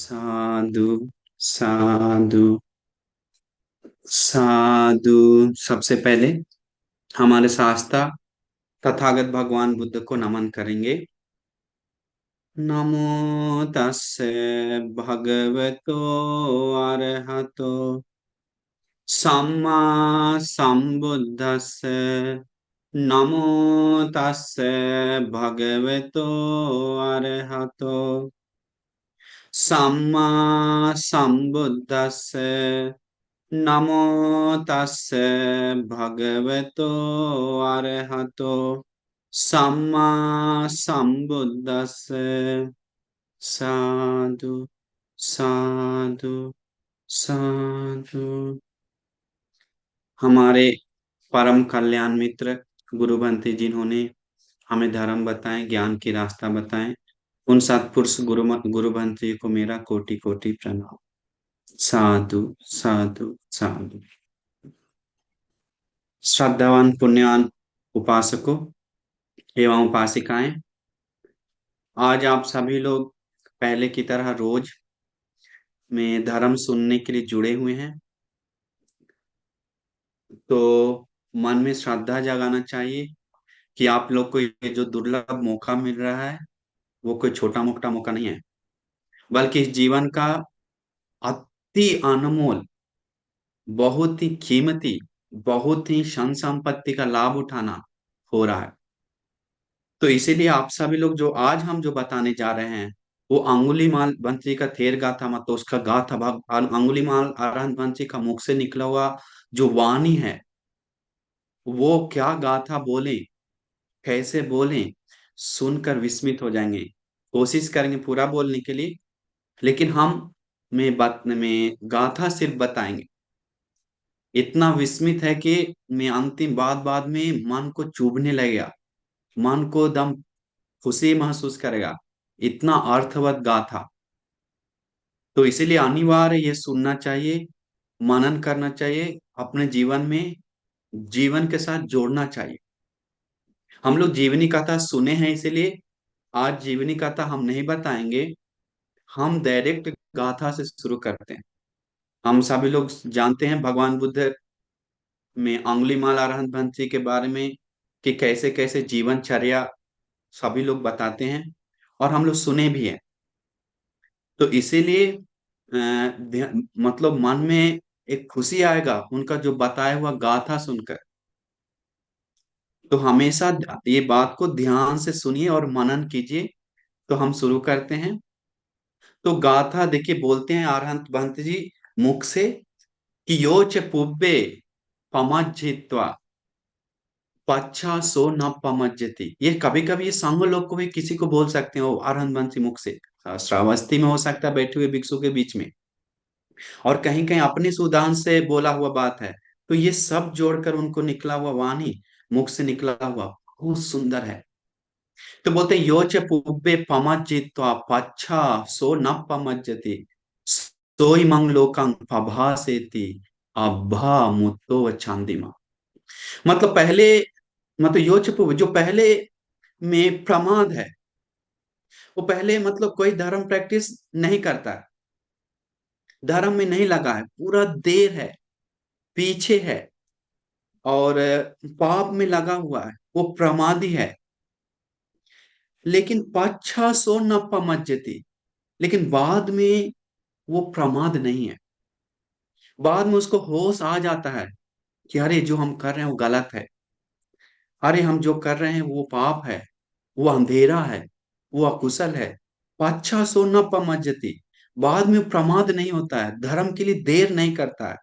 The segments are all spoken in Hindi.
साधु साधु साधु। सबसे पहले हमारे शास्त्रा तथागत भगवान बुद्ध को नमन करेंगे। नमो तस्से भगवतो अरहतो सम्मा संबुद्धस्से। नमो तस्से भगवतो अरहतो सम्मा संबुद्धस्से। नमो तस्से भगवतो अरहतो सम्मा संबुद्धस्से। साधु साधु साधु। हमारे परम कल्याण मित्र गुरु बंते जिन्होंने हमें धर्म बताएं, ज्ञान की रास्ता बताएं, उन सत्पुरुष गुरु बंते जी को मेरा कोटि कोटि प्रणाम। साधु साधु साधु। श्रद्धावान पुण्यवान उपासकों एवं उपासिकाएं, आज आप सभी लोग पहले की तरह रोज में धर्म सुनने के लिए जुड़े हुए हैं। तो मन में श्रद्धा जगाना चाहिए कि आप लोग को ये जो दुर्लभ मौका मिल रहा है वो कोई छोटा मोटा मौका नहीं है, बल्कि इस जीवन का अति अनमोल, बहुत ही कीमती, बहुत ही धन संपत्ति का लाभ उठाना हो रहा है। तो इसीलिए आप सभी लोग जो आज हम जो बताने जा रहे हैं वो अंगुलीमाल बंसी का थेर गाथा, मतलब उसका गाथा भाग अंगुलीमाल अरहंत बंसी का मुख से निकला हुआ जो वाणी है, वो क्या गाथा बोले, कैसे बोले, सुनकर विस्मित हो जाएंगे। कोशिश करेंगे पूरा बोलने के लिए, लेकिन हम में गाथा सिर्फ बताएंगे। इतना विस्मित है कि मैं अंतिम बात बाद में मन को चुभने लगेगा, मन को दम खुशी महसूस करेगा। इतना अर्थवत गाथा। तो इसीलिए अनिवार्य ये सुनना चाहिए, मनन करना चाहिए, अपने जीवन में जीवन के साथ जोड़ना चाहिए। हम लोग जीवनी कथा सुने हैं, इसीलिए आज जीवनी कथा हम नहीं बताएंगे, हम डायरेक्ट गाथा से शुरू करते हैं। हम सभी लोग जानते हैं भगवान बुद्ध में अंगुलीमाल अरहंत बंसी के बारे में कि कैसे कैसे जीवनचर्या सभी लोग बताते हैं और हम लोग सुने भी हैं। तो इसीलिए मतलब मन में एक खुशी आएगा उनका जो बताया हुआ गाथा सुनकर। तो हमेशा ये बात को ध्यान से सुनिए और मनन कीजिए। तो हम शुरू करते हैं। तो गाथा देखिए, बोलते हैं अरहंत बंत जी मुख से कि यो च पुब्बे पमज्जित्वा पच्छा सो न पमज्जति। ये कभी कभी ये संघ लोग को भी किसी को बोल सकते हैं, वो अरहंत बंसी मुख से। श्रावस्ती में हो सकता है, बैठे हुए भिक्षु के बीच में, और कहीं कहीं अपनी सुदान से बोला हुआ बात है। तो ये सब जोड़कर उनको निकला हुआ वाणी, मुख से निकला हुआ, बहुत सुंदर है। तो बोलते हैं योच पुब्बे पमज्जित्वा पच्छा सो न पमज्जति सोई मंग लोकं पभासेति अब्भा मुत्तो चांदिमा। मतलब पहले, मतलब योच पुब्बे जो पहले में प्रमाद है, वो पहले मतलब कोई धर्म प्रैक्टिस नहीं करता है, धर्म में नहीं लगा है, पूरा देर है, पीछे है, और पाप में लगा हुआ है, वो प्रमादी है। लेकिन पच्छा सो न पमज्जति, लेकिन बाद में वो प्रमाद नहीं है। बाद में उसको होश आ जाता है कि अरे जो हम कर रहे हैं वो गलत है, अरे हम जो कर रहे हैं वो पाप है, वो अंधेरा है, वो अकुशल है। पच्छा सो न पमज्जति, बाद में प्रमाद नहीं होता है, धर्म के लिए देर नहीं करता है।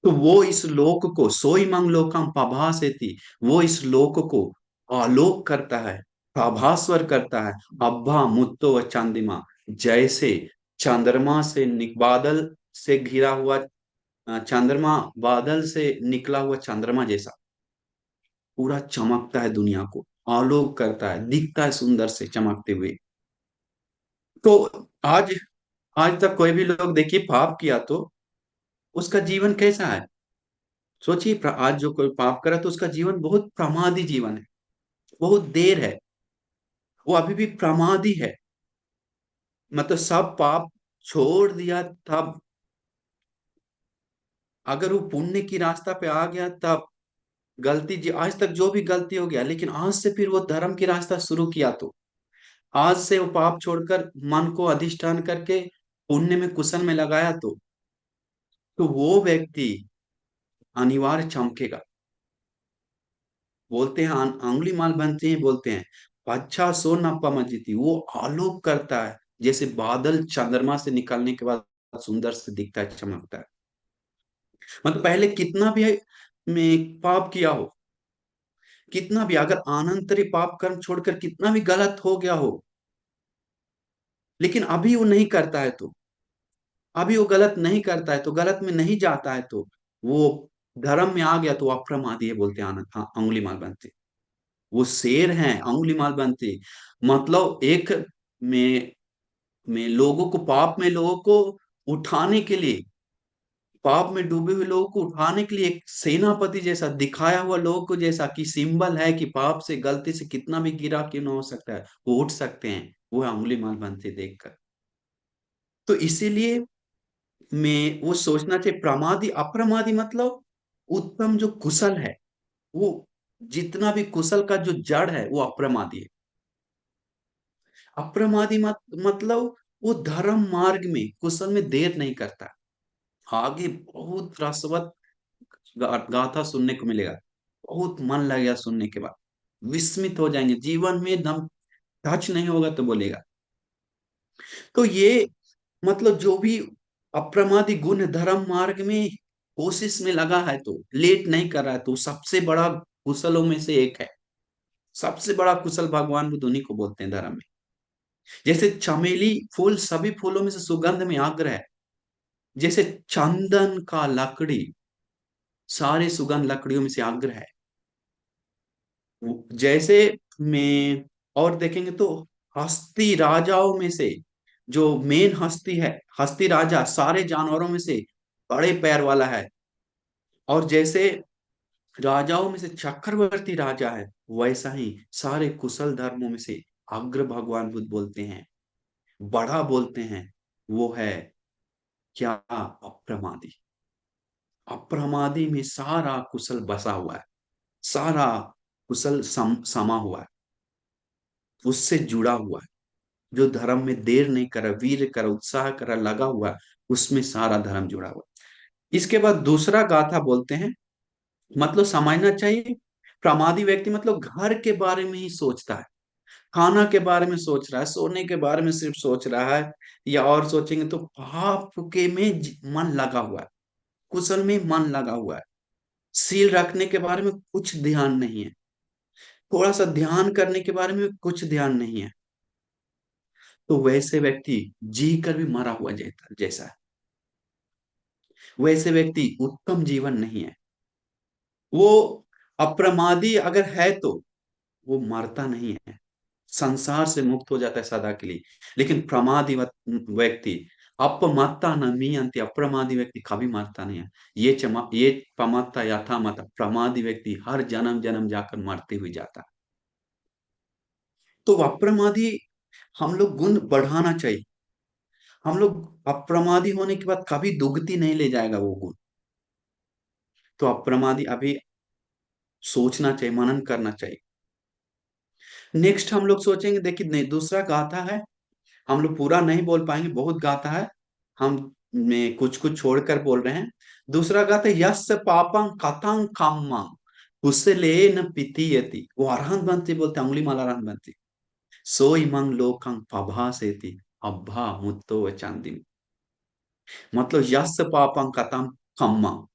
तो वो इस लोक को सोई मंग लोकम प्रभासेति, वो इस लोक को आलोक करता है, प्रभास्वर करता है। अब्बा मुत्तो व चांदिमा, जैसे चंद्रमा से बादल से घिरा हुआ चंद्रमा, बादल से निकला हुआ चंद्रमा जैसा पूरा चमकता है, दुनिया को आलोक करता है, दिखता है सुंदर से चमकते हुए। तो आज आज तक कोई भी लोग देखिए पाप किया तो उसका जीवन कैसा है, सोचिए। आज जो कोई पाप करा तो उसका जीवन बहुत प्रमादी जीवन है, बहुत देर है, वो अभी भी प्रमादी है। मतलब सब पाप छोड़ दिया तब, अगर वो पुण्य की रास्ता पे आ गया तब, गलती आज तक जो भी गलती हो गया, लेकिन आज से फिर वो धर्म की रास्ता शुरू किया, तो आज से वो पाप छोड़कर मन को अधिष्ठान करके पुण्य में कुशल में लगाया, तो वो व्यक्ति अनिवार्य चमकेगा। बोलते हैं अंगुली माल बनते हैं, बोलते हैं अच्छा सो नप्पा मजीती, वो आलोक करता है जैसे बादल चंद्रमा से निकलने के बाद सुंदर से दिखता है, चमकता है। मतलब पहले कितना भी में पाप किया हो, कितना भी अगर आनंतरी पाप कर्म छोड़कर कितना भी गलत हो गया हो, लेकिन अभी वो नहीं करता है, तो अभी वो गलत नहीं करता है, तो गलत में नहीं जाता है, तो वो धर्म में आ गया, तो वो अप्रमादी है, बोलते हैं आनंद, हाँ, अंगुली माल बनते। वो शेर हैं, अंगुली माल बनते। मतलब एक में लोगों को, पाप में लोगों को उठाने के लिए, पाप में डूबे हुए लोगों को उठाने के लिए एक सेनापति जैसा दिखाया हुआ, लोगों को जैसा कि सिंबल है कि पाप से गलती से कितना भी गिरा क्यों ना हो सकता है, वो उठ सकते हैं, वो है अंगुली माल बनते देखकर। तो इसीलिए मैं वो सोचना चाहिए, प्रमादी अप्रमादी मतलब उत्तम जो कुशल है, वो जितना भी कुशल का जो जड़ है वो अप्रमादी है। अप्रमादी मतलब वो धर्म मार्ग में कुशल में देर नहीं करता। आगे बहुत रसवत गाथा सुनने को मिलेगा, बहुत मन लगेगा सुनने के बाद, विस्मित हो जाएंगे, जीवन में दम टच नहीं होगा तो बोलेगा। तो ये मतलब जो भी अप्रमादी गुण धर्म मार्ग में कोशिश में लगा है, तो लेट नहीं कर रहा है, तो सबसे बड़ा कुशलों में से एक है। सबसे बड़ा कुशल भगवान बुद्ध उन्हीं को बोलते हैं धर्म में। जैसे चमेली फूल सभी फूलों में से सुगंध में अग्र है, जैसे चंदन का लकड़ी सारे सुगंध लकड़ियों में से अग्र है। जैसे में और देखेंगे तो हस्ती राजाओं में से जो मेन हस्ती है, हस्ती राजा सारे जानवरों में से बड़े पैर वाला है। और जैसे राजाओं में से चक्रवर्ती राजा है, वैसा ही सारे कुशल धर्मों में से अग्र भगवान बुद्ध बोलते हैं, बड़ा बोलते हैं, वो है क्या? अप्रमादी। अप्रमादी में सारा कुशल बसा हुआ है, सारा कुशल समा हुआ है, उससे जुड़ा हुआ है। जो धर्म में देर नहीं करा, वीर करा, उत्साह करा, लगा हुआ है, उसमें सारा धर्म जुड़ा हुआ है। इसके बाद दूसरा गाथा बोलते हैं, मतलब समझना चाहिए, प्रमादी व्यक्ति मतलब घर के बारे में ही सोचता है, खाना के बारे में सोच रहा है, सोने के बारे में सिर्फ सोच रहा है, या और सोचेंगे तो पाप के में मन लगा हुआ है, कुशल में मन लगा हुआ है, सील रखने के बारे में कुछ ध्यान नहीं है, थोड़ा सा ध्यान करने के बारे में कुछ ध्यान नहीं है, तो वैसे व्यक्ति जी कर भी मरा हुआ जैसा है। वैसे व्यक्ति उत्तम जीवन नहीं है। वो अप्रमादी अगर है तो वो मरता नहीं है, संसार से मुक्त हो जाता है सदा के लिए। लेकिन प्रमादी व्यक्ति अपमत्ता न मीयंति, अप्रमादी व्यक्ति कभी मरता नहीं है। ये प्रमत्ता यथा मत, प्रमादी व्यक्ति हर जन्म जन्म जाकर मरते हुए जाता है। तो अप्रमादी हम लोग गुण बढ़ाना चाहिए। हम लोग अप्रमादी होने के बाद कभी दुगती नहीं ले जाएगा वो गुण। तो अप्रमादी अभी सोचना चाहिए, मनन करना चाहिए। नेक्स्ट हम लोग सोचेंगे, देखिए नहीं, दूसरा गाथा है, हम लोग पूरा नहीं बोल पाएंगे, बहुत गाथा है, हम में कुछ कुछ छोड़कर बोल रहे हैं। दूसरा गाथा, यस पापं कथं कम्मं कुशलेन पितीयति, वो अरहंत बनती, बोलते अंगुली माला अरहंत बनती, सो इमं लोकं पभासेति अब्बा मुत्तो चांदी। मतलब यस पापं कथं कम्मं,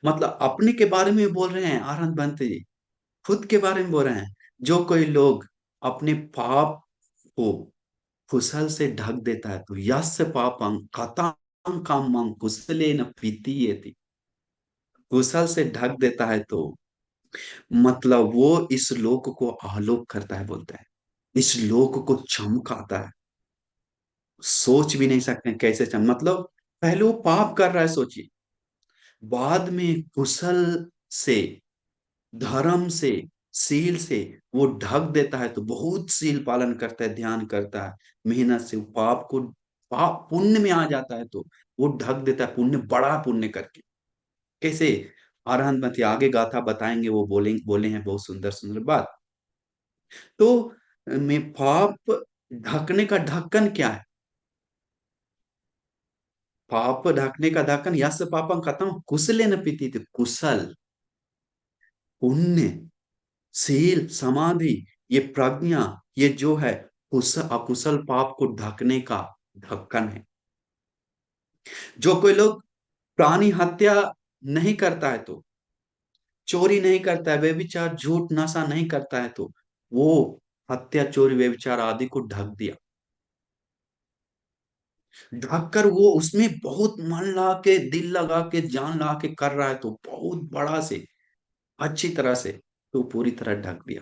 मतलब अपने के बारे में बोल रहे हैं अरहंत बनते जी, खुद के बारे में बोल रहे हैं। जो कोई लोग अपने पाप को कुशल से ढक देता है, तो यस्य पापं कथं कामं कुशलेन पीतियेति, कुशल से ढक देता है, तो मतलब वो इस लोक को आलोक करता है, बोलता है इस लोक को चमकाता है। सोच भी नहीं सकते कैसे मतलब पहले वो पाप कर रहा है, सोचिए, बाद में कुशल से, धर्म से, सील से वो ढक देता है, तो बहुत सील पालन करता है, ध्यान करता है, मेहनत से वो पाप पुण्य में आ जाता है तो वो ढक देता है, पुण्य बड़ा पुण्य करके। कैसे? अरहंत मत आगे गाथा बताएंगे, वो बोले हैं बहुत सुंदर सुंदर बात। तो में पाप ढकने का ढक्कन क्या है? पाप ढकने का ढक्कन यस पापम कथम कुशलेन पीती थी, कुशल, पुण्य, शील, समाधि, ये प्रज्ञा, ये जो है अकुशल पाप को ढकने का ढक्कन है। जो कोई लोग प्राणी हत्या नहीं करता है तो, चोरी नहीं करता है, व्यभिचार झूठ नशा नहीं करता है तो, वो हत्या चोरी व्यभिचार आदि को ढक दिया। ढककर वो उसमें बहुत मन लगा के, दिल लगा के, जान लगा के कर रहा है तो बहुत बड़ा से, अच्छी तरह से, तो पूरी तरह ढक दिया।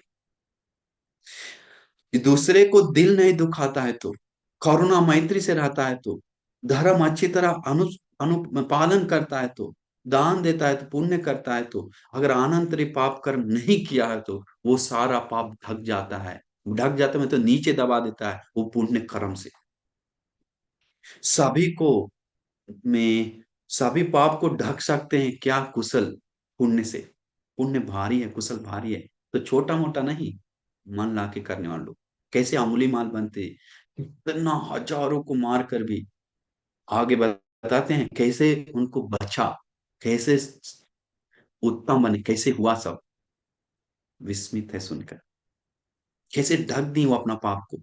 दूसरे को दिल नहीं दुखाता है तो, करुणा मैत्री से रहता है तो, धर्म अच्छी तरह अनु पालन करता है तो, दान देता है तो, पुण्य करता है तो, अगर आनंतरी पाप कर्म नहीं किया है तो वो सारा पाप ढक जाता है। ढक जाता है मतलब नीचे दबा देता है वो पुण्य कर्म से। सभी को में सभी पाप को ढक सकते हैं क्या? कुशल पुण्य से। पुण्य भारी है, कुशल भारी है, तो छोटा मोटा नहीं, मन ला के करने वाले लोग कैसे अंगुली माल बनते, कितना हजारों को मार कर भी आगे बताते हैं कैसे उनको बचा, कैसे उत्तम बने, कैसे हुआ सब, विस्मित है सुनकर, कैसे ढक दी वो अपना पाप को।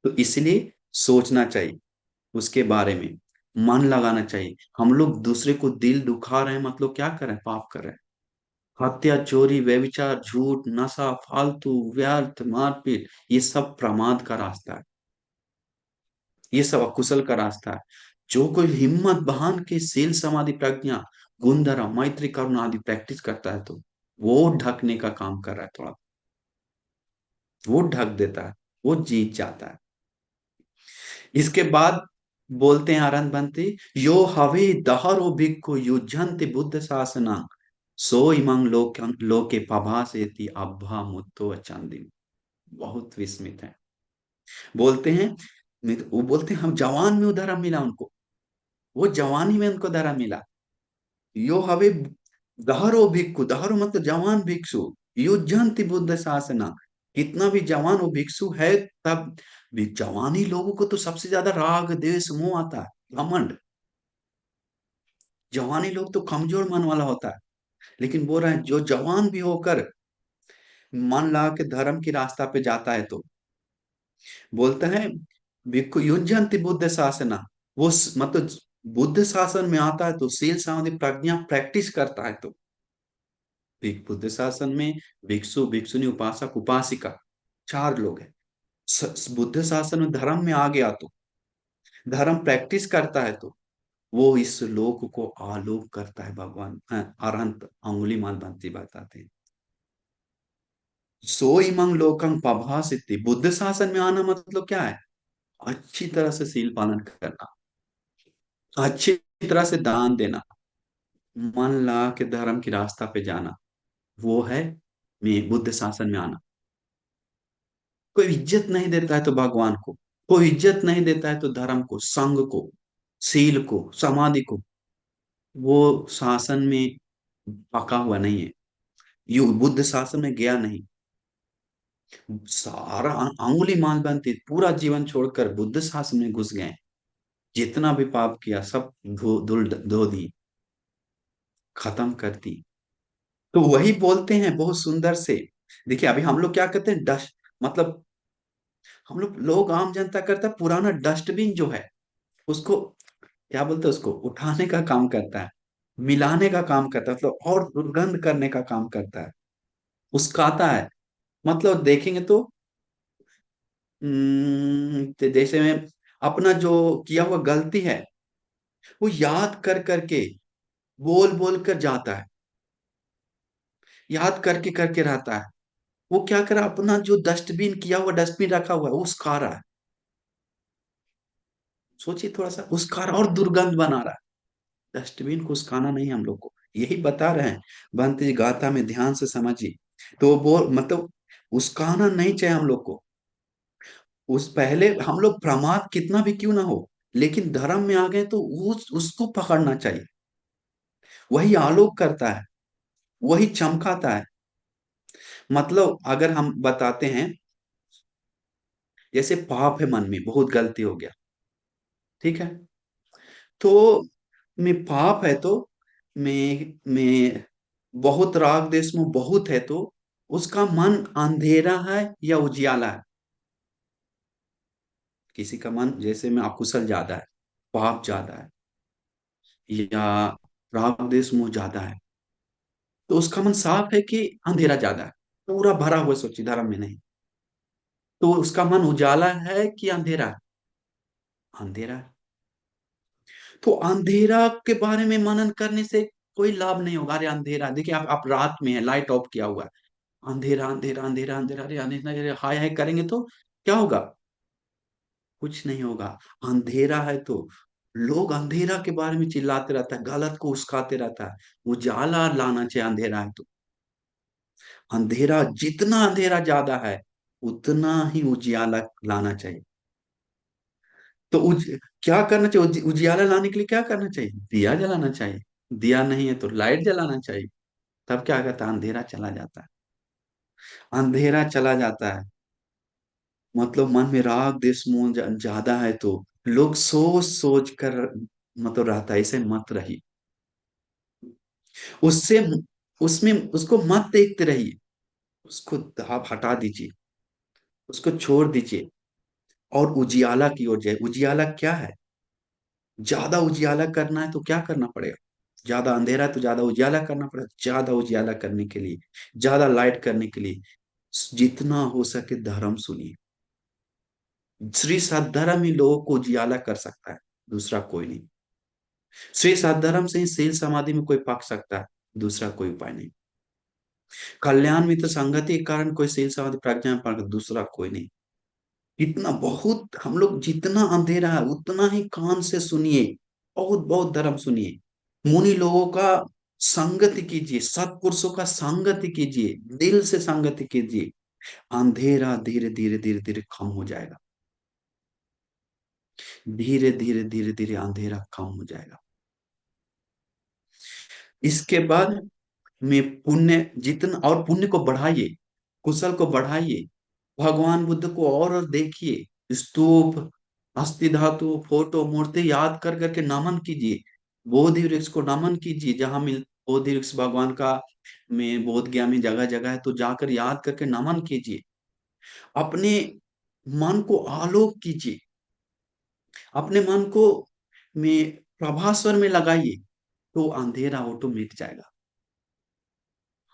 तो इसलिए सोचना चाहिए उसके बारे में, मन लगाना चाहिए। हम लोग दूसरे को दिल दुखा रहे हैं मतलब क्या कर रहे हैं? पाप कर रहे हैं। हत्या चोरी व्यभिचार झूठ नशा फालतू व्यर्थ मारपीट, ये सब प्रमाद का रास्ता है, ये सब अकुशल का रास्ता है। जो कोई हिम्मत बहान के शील समाधि प्रज्ञा गुण धर्म मैत्री करुणा आदि प्रैक्टिस करता है तो वो ढकने का काम कर रहा है थोड़ा, वो ढक देता है, वो जीत जाता है। इसके बाद बोलते हैं आनंद बंती, यो हवि दहरो भिक्खु युज्यन्ति बुद्ध शासना, सो इमं लोके पभासेति अब्बा मुत्तो चंदी। बहुत विस्मित है। बोलते हैं, वो बोलते हैं हम जवान में उधर मिला उनको, वो जवानी में उनको धरा मिला। यो हवे दहरो भिक्खु, दहरो मतलब जवान भिक्षु, युज्यंति बुद्ध शासना, कितना भी जवान वो भिक्षु है तब भी जवानी लोगों को तो सबसे ज्यादा राग द्वेष मोह आता है, घमंड। जवानी लोग तो कमजोर मन वाला होता है, लेकिन बोल रहे हैं जो जवान भी होकर मन लगा के धर्म की रास्ता पे जाता है तो बोलता है भिक्खु युज्यंति बुद्ध शासना, वो मतलब बुद्ध शासन में आता है तो शील समाधि प्रज्ञा प्रैक्टिस करता है तो बुद्ध शासन में भिक्षु भिक्षुनी उपासक उपासिका चार लोग हैं। बुद्ध शासन में धर्म में आ गया तो धर्म प्रैक्टिस करता है तो वो इस लोक को आलोक करता है। भगवान अरहंत अंगुली माल बनती बताते हैं, सो इमं लोकं पभासिति, बुद्ध शासन में आना मतलब क्या है? अच्छी तरह से सील पालन करना, अच्छी तरह से दान देना, मन लगा के धर्म की रास्ता पे जाना, वो है मैं बुद्ध शासन में आना। कोई इज्जत नहीं देता है तो भगवान को, कोई इज्जत नहीं देता है तो धर्म को, संघ को, शील को, समाधि को, वो शासन में पका हुआ नहीं है, यु बुद्ध शासन में गया नहीं। सारा अंगुली माल बनती पूरा जीवन छोड़कर बुद्ध शासन में घुस गए, जितना भी पाप किया सब धो दी, खत्म कर दी। तो वही बोलते हैं बहुत सुंदर से। देखिए अभी हम लोग क्या करते हैं, डस्ट मतलब हम लोग आम जनता करता है, पुराना डस्टबिन जो है उसको क्या बोलते हैं, उसको उठाने का काम करता है, मिलाने का काम करता है, मतलब और दुर्गंध करने का काम करता है, उस्काता है। मतलब देखेंगे तो तो जैसे में अपना जो किया हुआ गलती है वो याद कर करके बोल बोल कर जाता है, याद करके करके रहता है। वो क्या कर रहा है, अपना जो डस्टबिन किया हुआ डस्टबिन रखा हुआ है वो उसका रहा है। सोचिए थोड़ा सा, उसका रहा और दुर्गंध बना रहा है। डस्टबिन को उसकाना नहीं, हम लोग को यही बता रहे हैं बंत जी गाथा में, ध्यान से समझिए। तो वो मतलब उसकाना नहीं चाहिए हम लोग को। उस पहले हम लोग प्रमाद कितना भी क्यों ना हो, लेकिन धर्म में आ गए तो उसको पकड़ना चाहिए। वही आलोक करता है, वही चमकाता है। मतलब अगर हम बताते हैं, जैसे पाप है मन में, बहुत गलती हो गया, ठीक है, तो मैं पाप है तो मैं बहुत राग देश में बहुत है तो उसका मन अंधेरा है या उजियाला है? किसी का मन जैसे में अकुशल ज्यादा है, पाप ज्यादा है, या राग देश मोह ज्यादा है, तो उसका मन साफ है कि अंधेरा ज्यादा है? पूरा भरा हुआ सोचिए, धर्म में नहीं, तो उसका मन उजाला है कि अंधेरा है? अंधेरा है। तो अंधेरा के बारे में मनन करने से कोई लाभ नहीं होगा। अरे अंधेरा, देखिए आप रात में है, लाइट ऑफ किया हुआ है, अंधेरा अंधेरा अंधेरा अंधेरा, अरे अंधेरा अंधेरा, हाय हाय करेंगे तो क्या होगा? कुछ नहीं होगा। अंधेरा है तो लोग अंधेरा के बारे में चिल्लाते रहता है, गलत को उस्काते रहता है। उजाला लाना चाहिए अंधेरा है तो। अंधेरा, जितना अंधेरा ज्यादा है उतना ही उजियाला लाना चाहिए। तो क्या करना चाहिए? उजियाला लाने के लिए क्या करना चाहिए? दिया जलाना चाहिए। दिया नहीं है तो लाइट जलाना चाहिए। तब क्या कहता है? अंधेरा चला जाता है। अंधेरा चला जाता है। मतलब मन में राग देश मोह ज्यादा है तो लोग सोच सोच कर मतलब रहता है, ऐसे मत रहिए। उससे उसमें उसको मत देखते रहिए, उसको आप हटा दीजिए, उसको छोड़ दीजिए और उजियाला की ओर जाए। उजियाला क्या है? ज्यादा उजियाला करना है तो क्या करना पड़ेगा? ज्यादा अंधेरा है तो ज्यादा उजियाला करना पड़ेगा। ज्यादा उजियाला करने के लिए, ज्यादा लाइट करने के लिए जितना हो सके धर्म सुनिए। श्री सद्धर्म ही लोगों को उजियाला कर सकता है, दूसरा कोई नहीं। श्री सद्धर्म से ही शील समाधि में कोई पक सकता है, दूसरा कोई उपाय नहीं। कल्याण मित्र संगति के कारण कोई शील समाधि प्रज्ञा में पक, दूसरा कोई नहीं। इतना बहुत हम लोग, जितना अंधेरा है उतना ही कान से सुनिए, बहुत बहुत धर्म सुनिए। मुनि लोगों का संगति कीजिए, सत्पुरुषों का संगति कीजिए, दिल से संगति कीजिए। अंधेरा धीरे धीरे धीरे धीरे कम हो जाएगा। धीरे धीरे धीरे धीरे अंधेरा कम हो जाएगा। इसके बाद में पुण्य, जितना और पुण्य को बढ़ाइए, कुशल को बढ़ाइए। भगवान बुद्ध को और देखिए, स्तूप, अस्थि धातु, फोटो, मूर्ति याद कर करके नमन कीजिए। बोधि वृक्ष को नमन कीजिए, जहां मिल बोधि वृक्ष भगवान का में बोध गया में जगह जगह है, तो जाकर याद करके नमन कीजिए। अपने मन को आलोक कीजिए, अपने मन को में प्रभास्वर में लगाइए, तो अंधेरा ऑटो मिट जाएगा।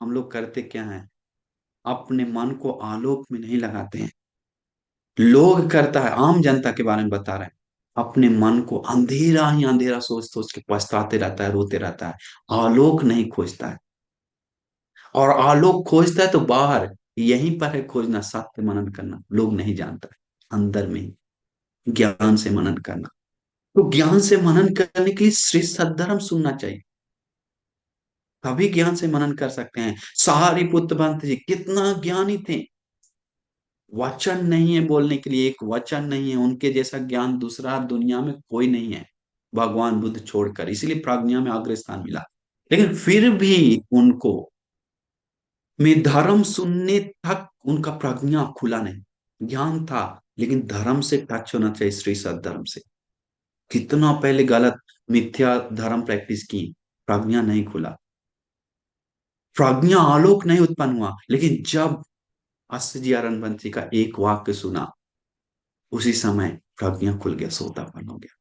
हम लोग करते क्या है? अपने मन को आलोक में नहीं लगाते हैं। लोग करता है, आम जनता के बारे में बता रहे हैं, अपने मन को अंधेरा ही अंधेरा सोच सोच के पछताते रहता है, रोते रहता है। आलोक नहीं खोजता है। और आलोक खोजता है तो बाहर, यहीं पर है खोजना, सत्य मनन करना लोग नहीं जानता है। अंदर में ही ज्ञान से मनन करना। तो ज्ञान से मनन करने के लिए श्री सद्धर्म सुनना चाहिए, तभी ज्ञान से मनन कर सकते हैं। सारिपुत्र पंत जी कितना ज्ञानी थे। वचन नहीं है बोलने के लिए, एक वचन नहीं है उनके जैसा ज्ञान दूसरा दुनिया में कोई नहीं है, भगवान बुद्ध छोड़कर, इसीलिए प्रज्ञा में अग्रस्थान मिला। लेकिन फिर भी उनको में धर्म सुनने तक उनका प्रज्ञा खुला नहीं। ज्ञान था लेकिन धर्म से टच होना चाहिए, श्री सद्धर्म से। कितना पहले गलत मिथ्या धर्म प्रैक्टिस की, प्रज्ञा नहीं खुला, प्रज्ञा आलोक नहीं उत्पन्न हुआ। लेकिन जब अस्थि रणवंशी का एक वाक्य सुना, उसी समय प्रज्ञा खुल गया, सोतापन हो गया।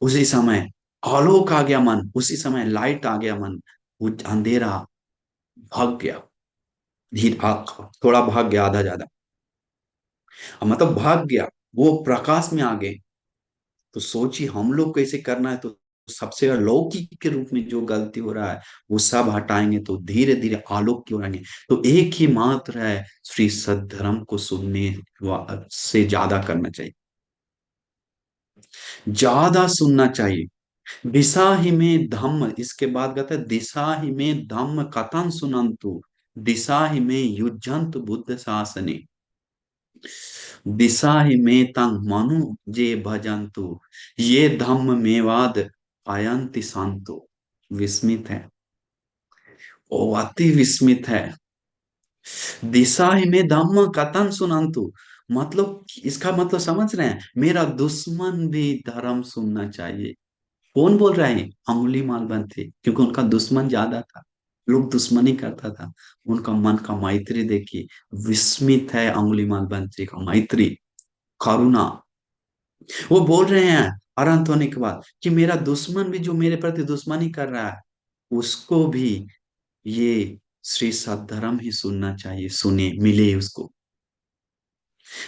उसी समय आलोक आ गया मन, उसी समय लाइट आ गया मन। वो अंधेरा भाग गया, धीरे थोड़ा भाग गया, आधा ज्यादा, मतलब भाग गया, वो प्रकाश में आ गए। तो सोचिए हम लोग को ऐसे करना है तो सबसे अलौकिक के रूप में जो गलती हो रहा है वो सब हटाएंगे तो धीरे धीरे आलोक की ओर आएंगे। तो एक ही मात्र है, श्री सद्धर्म को सुनने से ज्यादा करना चाहिए, ज्यादा सुनना चाहिए। दिशा ही में धम्म, इसके बाद कहते हैं दिशा ही में धम्म कथन सुनंतु, दिशा ही में युज्यंत बुद्ध शासने। दिशा ही में तंग मनु जे भजंतु, ये धम्म मेवाद आयंति संतो। विस्मित है, वो अति विस्मित है। दिशा ही में धम्म कथन सुनंतु, मतलब इसका मतलब समझ रहे हैं, मेरा दुश्मन भी धर्म सुनना चाहिए। कौन बोल रहा है? अंगुली माल बंद थे, क्योंकि उनका दुश्मन ज्यादा था, लोग दुश्मनी करता था। उनका मन का मैत्री देखिए, विस्मित है अंगुली माल बंद का मैत्री, करुणा। वो बोल रहे हैं अनंत होने के बाद कि मेरा दुश्मन भी जो मेरे प्रति दुश्मनी कर रहा है, उसको भी ये श्री सद्धर्म ही सुनना चाहिए, सुने मिले उसको।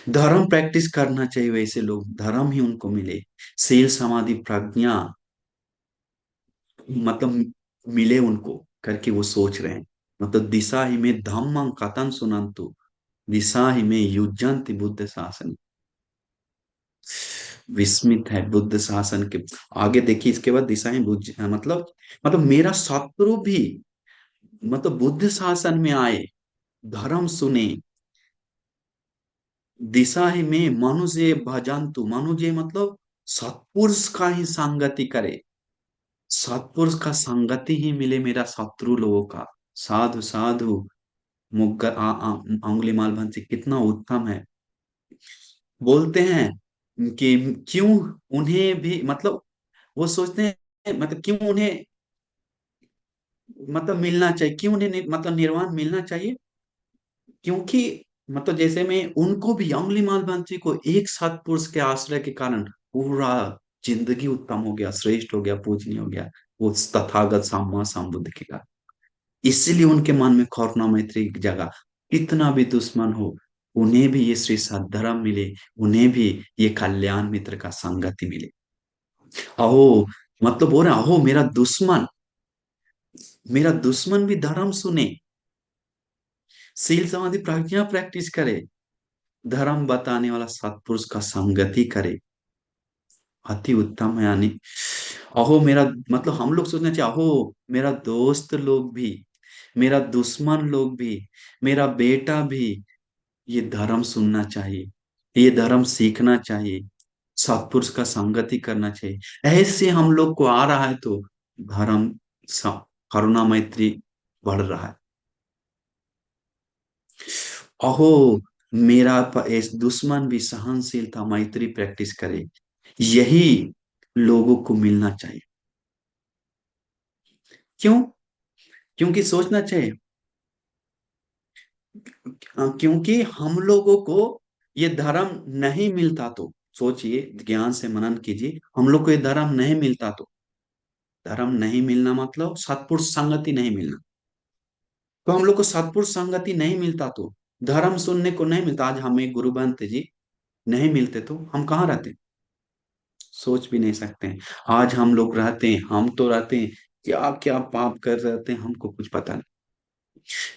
धर्म प्रैक्टिस करना चाहिए, वैसे लोग धर्म ही उनको मिले। शील समाधि प्रज्ञा, मतलब मिले उनको करके वो सोच रहे हैं। मतलब दिशा ही में धम्मं कथन सुनंतु, दिशा ही में युज्यंति बुद्ध शासन। विस्मित है बुद्ध शासन के। आगे देखिए इसके बाद दिशा ही बुद्ध, मतलब मेरा शत्रु भी मतलब बुद्ध शासन में आए, धर्म सुने। दिशा ही में मनुष्य भजंतु, मनुष्य मतलब सत्पुरुष का ही संगति करे, सत्पुरुष का संगति ही मिले मेरा शत्रु लोगों का। साधु साधु मुग्गर अंगुली माल भंसी कितना उत्तम है। बोलते हैं कि क्यों उन्हें भी मतलब, वो सोचते हैं मतलब क्यों उन्हें मतलब मिलना चाहिए, क्यों उन्हें मतलब निर्वाण मिलना चाहिए, क्योंकि मतलब जैसे में उनको भी अंगुली माल बंसी को एक सत्पुरुष के आश्रय के कारण पूरा जिंदगी उत्तम हो गया, श्रेष्ठ हो गया, पूजनीय हो गया, वो तथागत सम्मा संबुद्ध के कारण। इसीलिए उनके मन में करुणा मैत्री की जगह। कितना भी दुश्मन हो, उन्हें भी ये श्री सद्धर्म मिले, उन्हें भी ये कल्याण मित्र का संगति मिले। अहो, मतलब बोल रहे हैं, अहो मेरा दुश्मन भी धर्म सुने, शील समाधि प्रज्ञा प्रैक्टिस करे, धर्म बताने वाला सत्पुरुष का संगति करे। अति उत्तम है। यानी अहो मेरा, मतलब हम लोग सोचना चाहिए, अहो मेरा दोस्त लोग भी, मेरा दुश्मन लोग भी, मेरा बेटा भी ये धर्म सुनना चाहिए, ये धर्म सीखना चाहिए, सत्पुरुष का संगति करना चाहिए। ऐसे हम लोग को आ रहा है तो धर्म स- करुणा मैत्री बढ़ रहा है। अहो इस दुश्मन भी सहनशीलता मैत्री प्रैक्टिस करे, यही लोगों को मिलना चाहिए। क्यों? क्योंकि सोचना चाहिए, क्योंकि हम लोगों को ये धर्म नहीं मिलता तो, सोचिए ज्ञान से मनन कीजिए, हम लोग को ये धर्म नहीं मिलता तो, धर्म नहीं मिलना मतलब सत्पुरुष संगति नहीं मिलना। तो हम लोग को सत्पुरुष संगति नहीं मिलता तो, धर्म सुनने को नहीं मिलता, आज हमें गुरु बंत जी नहीं मिलते तो हम कहाँ रहते? सोच भी नहीं सकते हैं। आज हम लोग रहते हैं, हम तो रहते हैं, क्या क्या पाप कर रहते हैं हमको कुछ पता नहीं।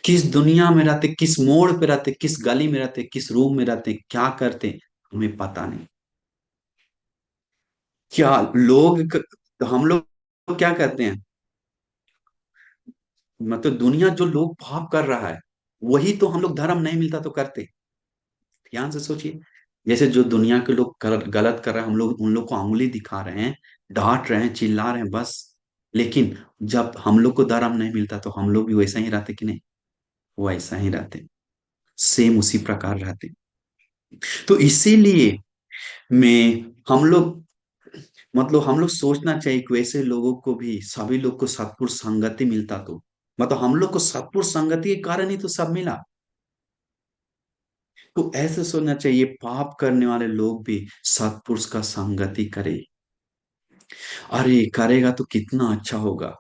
किस दुनिया में रहते, किस मोड़ पे रहते, किस गली में रहते, किस रूम में रहते, क्या करते, हमें पता नहीं। क्या तो हम लोग क्या कहते हैं, मतलब दुनिया जो लोग पाप कर रहा है, वही तो हम लोग धर्म नहीं मिलता तो करते। ध्यान से सोचिए, जैसे जो दुनिया के लोग गलत कर रहे हैं, हम लोग उन लोग को उंगली दिखा रहे हैं, डांट रहे हैं, चिल्ला रहे हैं बस। लेकिन जब हम लोग को धर्म नहीं मिलता तो हम लोग भी वैसा ही रहते कि नहीं? वैसा ही रहते, सेम उसी प्रकार रहते। तो इसीलिए में हम लोग, मतलब हम लोग सोचना चाहिए कि वैसे लोगों को भी, सभी लोग को सत्पुरुष संगति मिलता तो, मतलब हम लोग को सत्पुरुष संगति के कारण ही तो सब मिला। तो ऐसे सोचना चाहिए, पाप करने वाले लोग भी सत्पुरुष का संगति करे। अरे करेगा तो कितना अच्छा होगा,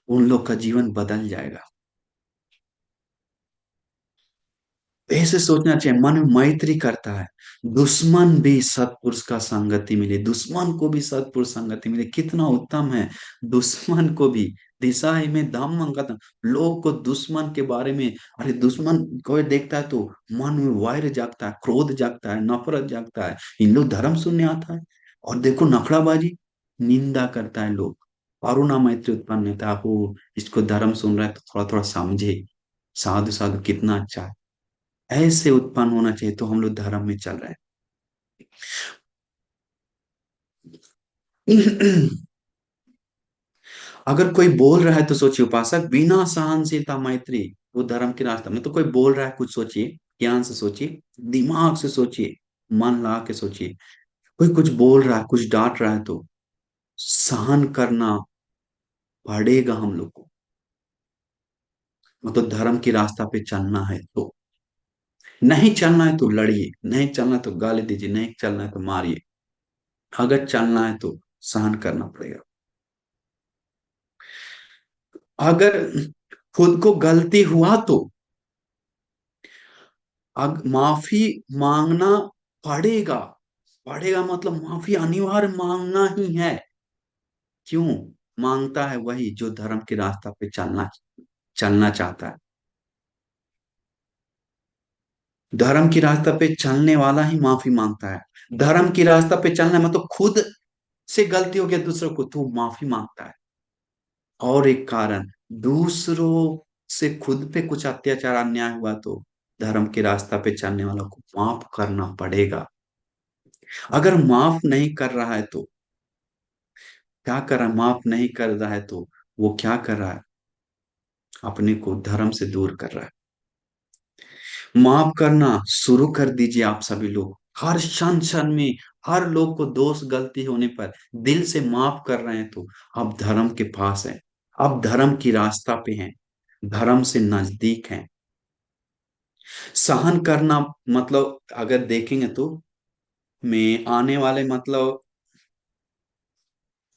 उन लोग का जीवन बदल जाएगा। ऐसे सोचना चाहिए, मन में मैत्री करता है, दुश्मन भी सत्पुरुष का संगति मिले, दुश्मन को भी सत्पुरुष संगति मिले, कितना उत्तम है। दुश्मन को भी दिशा ही में धम्म अंगत, लोग को दुश्मन के बारे में, अरे दुश्मन कोई देखता है तो मन में वैर जागता है, क्रोध जागता है, नफरत जागता है, इन लोग धर्म सुनने आता है। और देखो नखराबाजी, निंदा करता है लोग, करुणा मैत्री उत्पन्न होता है, हो इसको धर्म सुन रहा है तो थोड़ा थोड़ा समझे, साधु साधु कितना अच्छा है। ऐसे उत्पन्न होना चाहिए, तो हम लोग धर्म में चल रहे हैं। अगर कोई बोल रहा है तो सोचिए उपासक, बिना सहनशीलता मैत्री वो धर्म के रास्ता में। तो कोई बोल रहा है कुछ, सोचिए, ज्ञान से सोचिए, दिमाग से सोचिए, मन लगा के सोचिए। कोई कुछ बोल रहा है, कुछ डांट रहा है, तो सहन करना पड़ेगा हम लोग को। मतलब धर्म की रास्ता पे चलना है तो, नहीं चलना है तो लड़िए, नहीं चलना है तो गाली दीजिए, नहीं चलना है तो मारिए। अगर चलना है तो सहन करना पड़ेगा। अगर खुद को गलती हुआ तो माफी मांगना पड़ेगा। पड़ेगा मतलब माफी अनिवार्य मांगना ही है। क्यों मांगता है? वही जो धर्म के रास्ता पे चलना चलना चाहता है। धर्म की रास्ता पे चलने वाला ही माफी मांगता है। धर्म की रास्ता पे चलना है मतलब खुद से गलती हो गया दूसरों को तो माफी मांगता है। और एक कारण, दूसरों से खुद पे कुछ अत्याचार अन्याय हुआ तो धर्म के रास्ता पे चलने वालों को माफ करना पड़ेगा। अगर माफ नहीं कर रहा है तो क्या कर रहा है? माफ नहीं कर रहा है तो वो क्या कर रहा है? अपने को धर्म से दूर कर रहा है। माफ करना शुरू कर दीजिए आप सभी लोग। हर क्षण क्षण में हर लोग को दोष गलती होने पर दिल से माफ कर रहे हैं तो आप धर्म के पास हैं। आप धर्म की रास्ता पे हैं, धर्म से नजदीक हैं। सहन करना मतलब अगर देखेंगे तो में आने वाले मतलब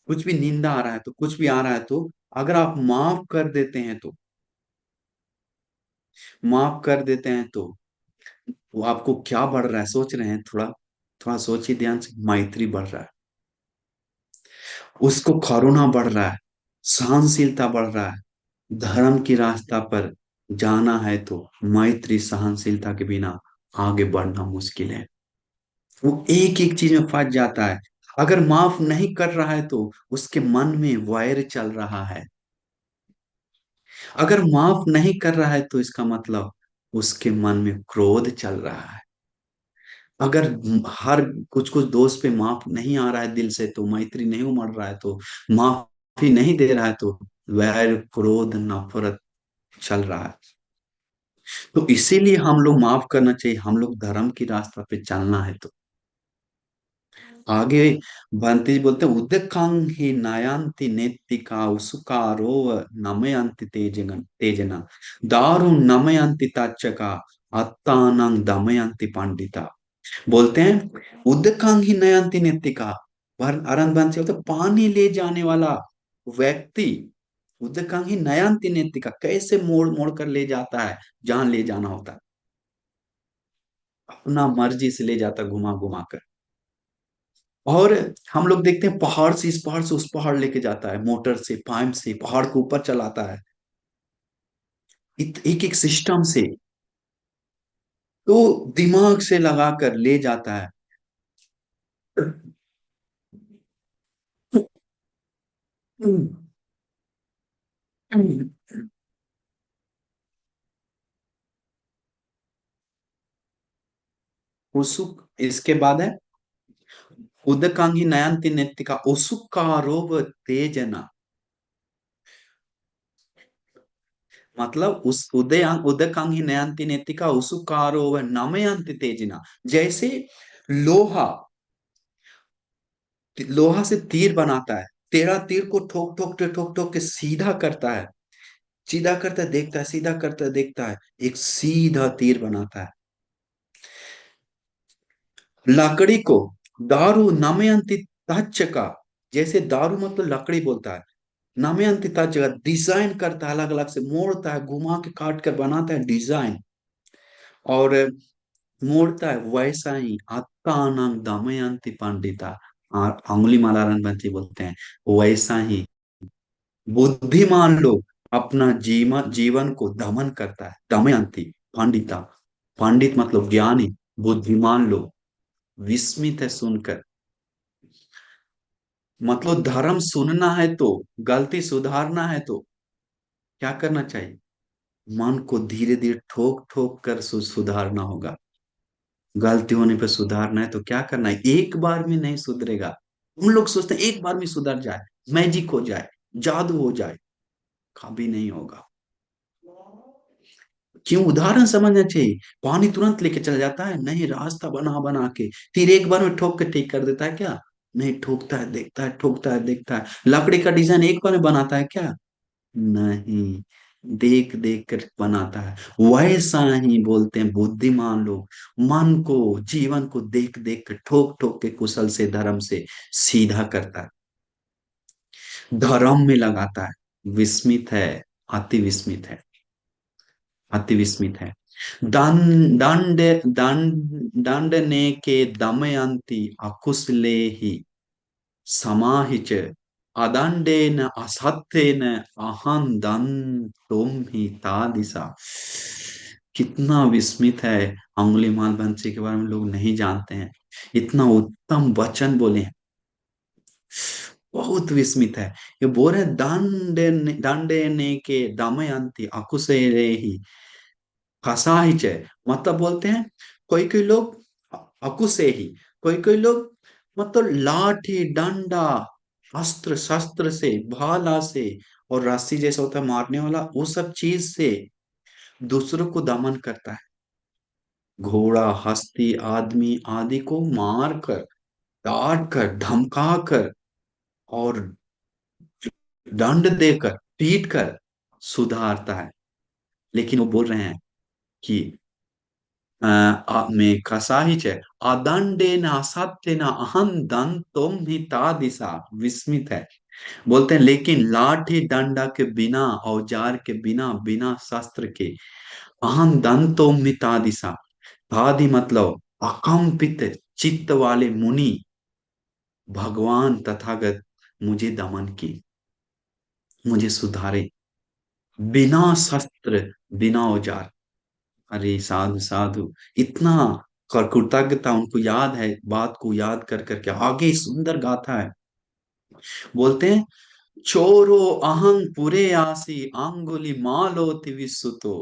कुछ भी निंदा आ रहा है तो, कुछ भी आ रहा है तो अगर आप माफ कर देते हैं तो, माफ कर देते हैं तो वो आपको क्या बढ़ रहा है? सोच रहे हैं? थोड़ा थोड़ा सोचिए ध्यान से। मैत्री बढ़ रहा है, उसको करुणा बढ़ रहा है, सहनशीलता बढ़ रहा है। धर्म की रास्ता पर जाना है तो मैत्री सहनशीलता के बिना आगे बढ़ना मुश्किल है। वो एक एक चीज में फंस जाता है। अगर माफ नहीं कर रहा है तो उसके मन में वैर चल रहा है। अगर माफ नहीं कर रहा है तो इसका मतलब उसके मन में क्रोध चल रहा है। अगर हर कुछ कुछ दोस्त पे माफ नहीं आ रहा है दिल से तो, मैत्री नहीं उमड़ रहा है तो, माफी नहीं दे रहा है तो वैर क्रोध नफरत चल रहा है। तो इसीलिए हम लोग माफ करना चाहिए, हम लोग धर्म की रास्ता पे चलना है तो। आगे बंती जी बोलते हैं, उदकांग ही नयांति नेत्तिका उसुकारो नमयंति तेजना दारु नमयंति तच्चका अत्तानंग दमयंति पंडिता। बोलते हैं उदकांग ही नयंती नेत्तिका। अरंत बंसी बोलते हैं, पानी ले जाने वाला व्यक्ति उदकांग ही नयंती नेत्तिका कैसे मोड़ मोड़ कर ले जाता है जहां ले जाना होता है। अपना मर्जी से ले जाता, घुमा घुमा कर। और हम लोग देखते हैं पहाड़ से इस पहाड़ से उस पहाड़ लेके जाता है, मोटर से पाइप से पहाड़ के ऊपर चलाता है, एक एक सिस्टम से। तो दिमाग से लगा कर ले जाता है। उसुक इसके बाद है उदकांगी नयंति नेत्तिका उसुकारोव तेजना। मतलब उस उदकांगी नयंति नेत्तिका उसुकारोव नमयंति तेजना। जैसे लोहा, लोहा से तीर बनाता है, तेरा तीर को ठोक ठोक के ठोक ठोक के सीधा करता है, सीधा करता है देखता है, सीधा करता है देखता है, एक सीधा तीर बनाता है। लकड़ी को दारू नमयंती तच्च का, जैसे दारू मतलब लकड़ी बोलता है, नमयंती तच्च का डिजाइन करता है, अलग अलग से मोड़ता है, घुमा के काट कर बनाता है डिजाइन और मोड़ता है। वैसा ही अत्तानंग दमयंती पंडिता, और अंगुली मालारन बंटी बोलते हैं, वैसा ही बुद्धिमान लोग अपना जीवन को दमन करता है। दमयंती पंडिता, पंडित मतलब ज्ञानी, बुद्धिमान लोग विस्मित है सुनकर। मतलब धर्म सुनना है तो, गलती सुधारना है तो क्या करना चाहिए? मन को धीरे धीरे ठोक ठोक कर सुधारना होगा। गलती होने पे सुधारना है तो क्या करना है, एक बार में नहीं सुधरेगा। उन लोग सोचते हैं एक बार में सुधर जाए, मैजिक हो जाए, जादू हो जाए। कभी नहीं होगा। क्यों, उदाहरण समझना चाहिए। पानी तुरंत लेके चल जाता है? नहीं, रास्ता बना बना के फिर एक बार में ठोक के ठीक कर देता है क्या? नहीं, ठोकता है देखता है, ठोकता है देखता है। लकड़ी का डिजाइन एक बार में बनाता है क्या? नहीं, देख देख कर बनाता है। वैसा ही बोलते हैं बुद्धिमान लोग, मन को, जीवन को देख देख कर, ठोक ठोक के, कुशल से, धर्म से सीधा करता है, धर्म में लगाता है। विस्मित है, अति विस्मित है, अति विस्मित है। दंड दंड ने के दमयंती अकुशले ही समाहिच अदंडेन असत्येन अहं तुम ही तादिसा। कितना विस्मित है। अंगुलीमाल बंसी के बारे में लोग नहीं जानते हैं, इतना उत्तम वचन बोले हैं। बहुत विस्मित है। ये बोल रहे दंडे ने के दमयंती अकुशले ही कसाहिच है। मतलब बोलते हैं, कोई कोई लोग अकुशे ही, कोई कोई लोग मतलब लाठी डंडा, अस्त्र शस्त्र से, भाला से, और रस्सी जैसा होता है मारने वाला, वो सब चीज से दूसरों को दमन करता है। घोड़ा, हस्ती, आदमी आदि को मार कर, डांट कर, धमका कर, और दंड देकर, पीट कर सुधारता है। लेकिन वो बोल रहे हैं कि में कसाहिच है, अदंडेन असत्येन अहं दंतुम ही तादिसा। विस्मित है। बोलते हैं लेकिन लाठी डंडा के बिना, औजार के बिना, बिना शस्त्र के, अहं दंतुम ही तादिसा। तादि मतलब अकंपित चित्त वाले मुनि, भगवान तथागत मुझे दमन की, मुझे सुधारे, बिना शस्त्र, बिना औजार। अरे साधु साधु, इतना कृतज्ञता उनको याद है, बात को याद कर करके आगे सुंदर गाथा है। बोलते हैं, चोरो अहं पुरे आसी अंगुली मालोति विसुतो,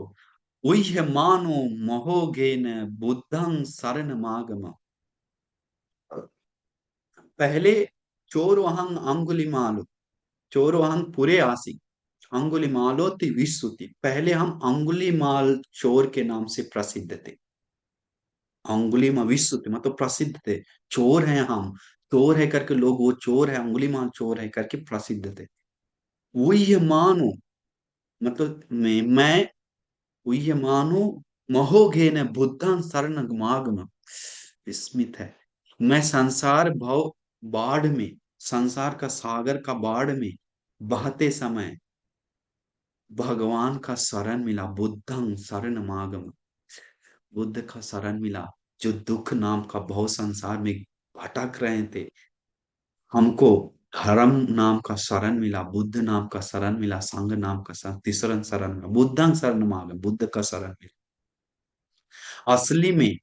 उह्य मानो महोघेन बुद्धं शरण मागम। पहले चोरो अहं अंगुली मालो, चोरो अहं पुरे आसी अंगुली मालोति विसुति। पहले हम अंगुली माल चोर के नाम से प्रसिद्ध थे। अंगुली विश्व मतलब प्रसिद्ध थे। चोर हैं हम, चोर है करके लोग, वो चोर है, अंगुलीमाल चोर है करके प्रसिद्ध थे। वही मानो मतलब मैं वही मानो महोघे न बुद्धं शरण मागम। विस्मित है। मैं संसार भव बाढ़ में, संसार का सागर का बाढ़ में बहते समय भगवान का शरण मिला, बुद्धं शरण मागम। बुद्ध का शरण मिला, जो दुख नाम का भव संसार में भटक रहे थे। हमको धर्म नाम का शरण मिला, बुद्ध नाम का शरण मिला, संघ नाम का शरण, तीसरा शरण मिला, बुद्धं शरण मांगे, बुद्ध का शरण मिला। असली में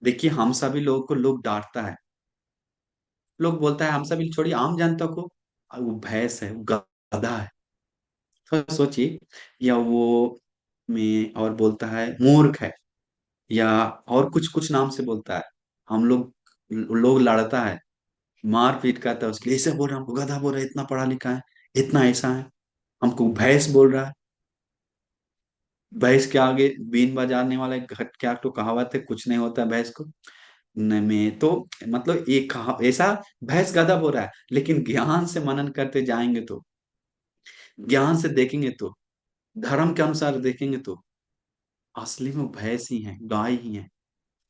देखिए, हम सभी लोगों को लोग डांटता है, लोग बोलता है हम सभी छोड़िए आम जनता को, वो भैंस है, वो गधा है, तो सोचिए। या वो में और बोलता है मूर्ख है, या और कुछ कुछ नाम से बोलता है। हम लोग लोग लड़ता है, मार पीट करता है उसके लिए, ऐसे बोल रहा है, हमको गधा बोल रहा है, इतना पढ़ा लिखा है, इतना ऐसा है, हमको भैंस बोल रहा है। भैंस के आगे बीन बजाने वाला एक घट, क्या तो कहावत है, कुछ नहीं होता भैंस को। न में तो मतलब एक ऐसा, भैंस गधा बोल रहा है, लेकिन ज्ञान से मनन करते जाएंगे तो, ज्ञान से देखेंगे तो, धर्म के अनुसार देखेंगे तो असली में भैंस ही है, गाय ही है,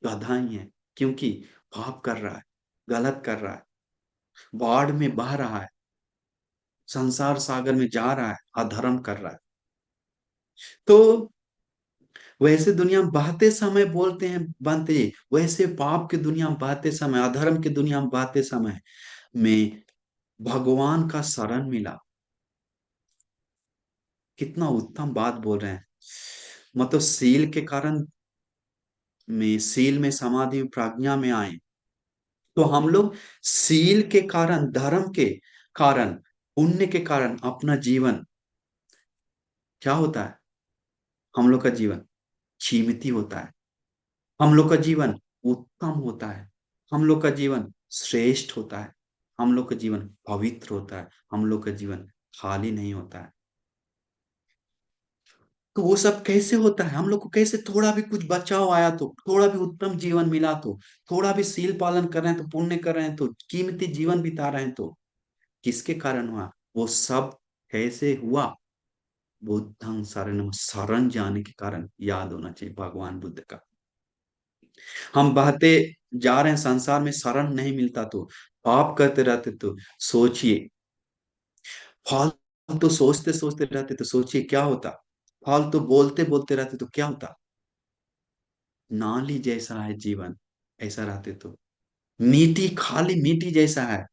गधा ही है। क्योंकि पाप कर रहा है, गलत कर रहा है, बाढ़ में बह रहा है, संसार सागर में जा रहा है, अधर्म कर रहा है। तो वैसे दुनिया में बहते समय बोलते हैं बनते, वैसे पाप की दुनिया में बहते समय, अधर्म की दुनिया में बहते समय में भगवान का शरण मिला। कितना उत्तम बात बोल रहे हैं। मतलब सील के कारण में, सील में, समाधि में, प्रज्ञा में आए तो हम लोग सील के कारण, धर्म के कारण, पुण्य के कारण अपना जीवन क्या होता है, हम लोग का जीवन कीमती होता है, हम लोग का जीवन उत्तम होता है, हम लोग का जीवन श्रेष्ठ होता है, हम लोग का जीवन पवित्र होता है, हम लोग का जीवन खाली नहीं होता है। तो वो सब कैसे होता है? हम लोग को कैसे थोड़ा भी कुछ बचाव आया तो, थोड़ा भी उत्तम जीवन मिला तो, थोड़ा भी सील पालन कर रहे हैं तो, पुण्य कर रहे हैं तो, कीमती जीवन बिता रहे हैं तो, किसके कारण हुआ? वो सब कैसे हुआ? बुद्धं शरणम, शरण जाने के कारण याद होना चाहिए भगवान बुद्ध का। हम बहते जा रहे हैं संसार में, शरण नहीं मिलता तो, पाप करते रहते तो सोचिए, फल तो सोचते सोचते रहते तो सोचिए क्या होता, फल तो बोलते बोलते रहते तो क्या होता, नाली जैसा है जीवन, ऐसा रहते तो, मीठी खाली मीठी जैसा है,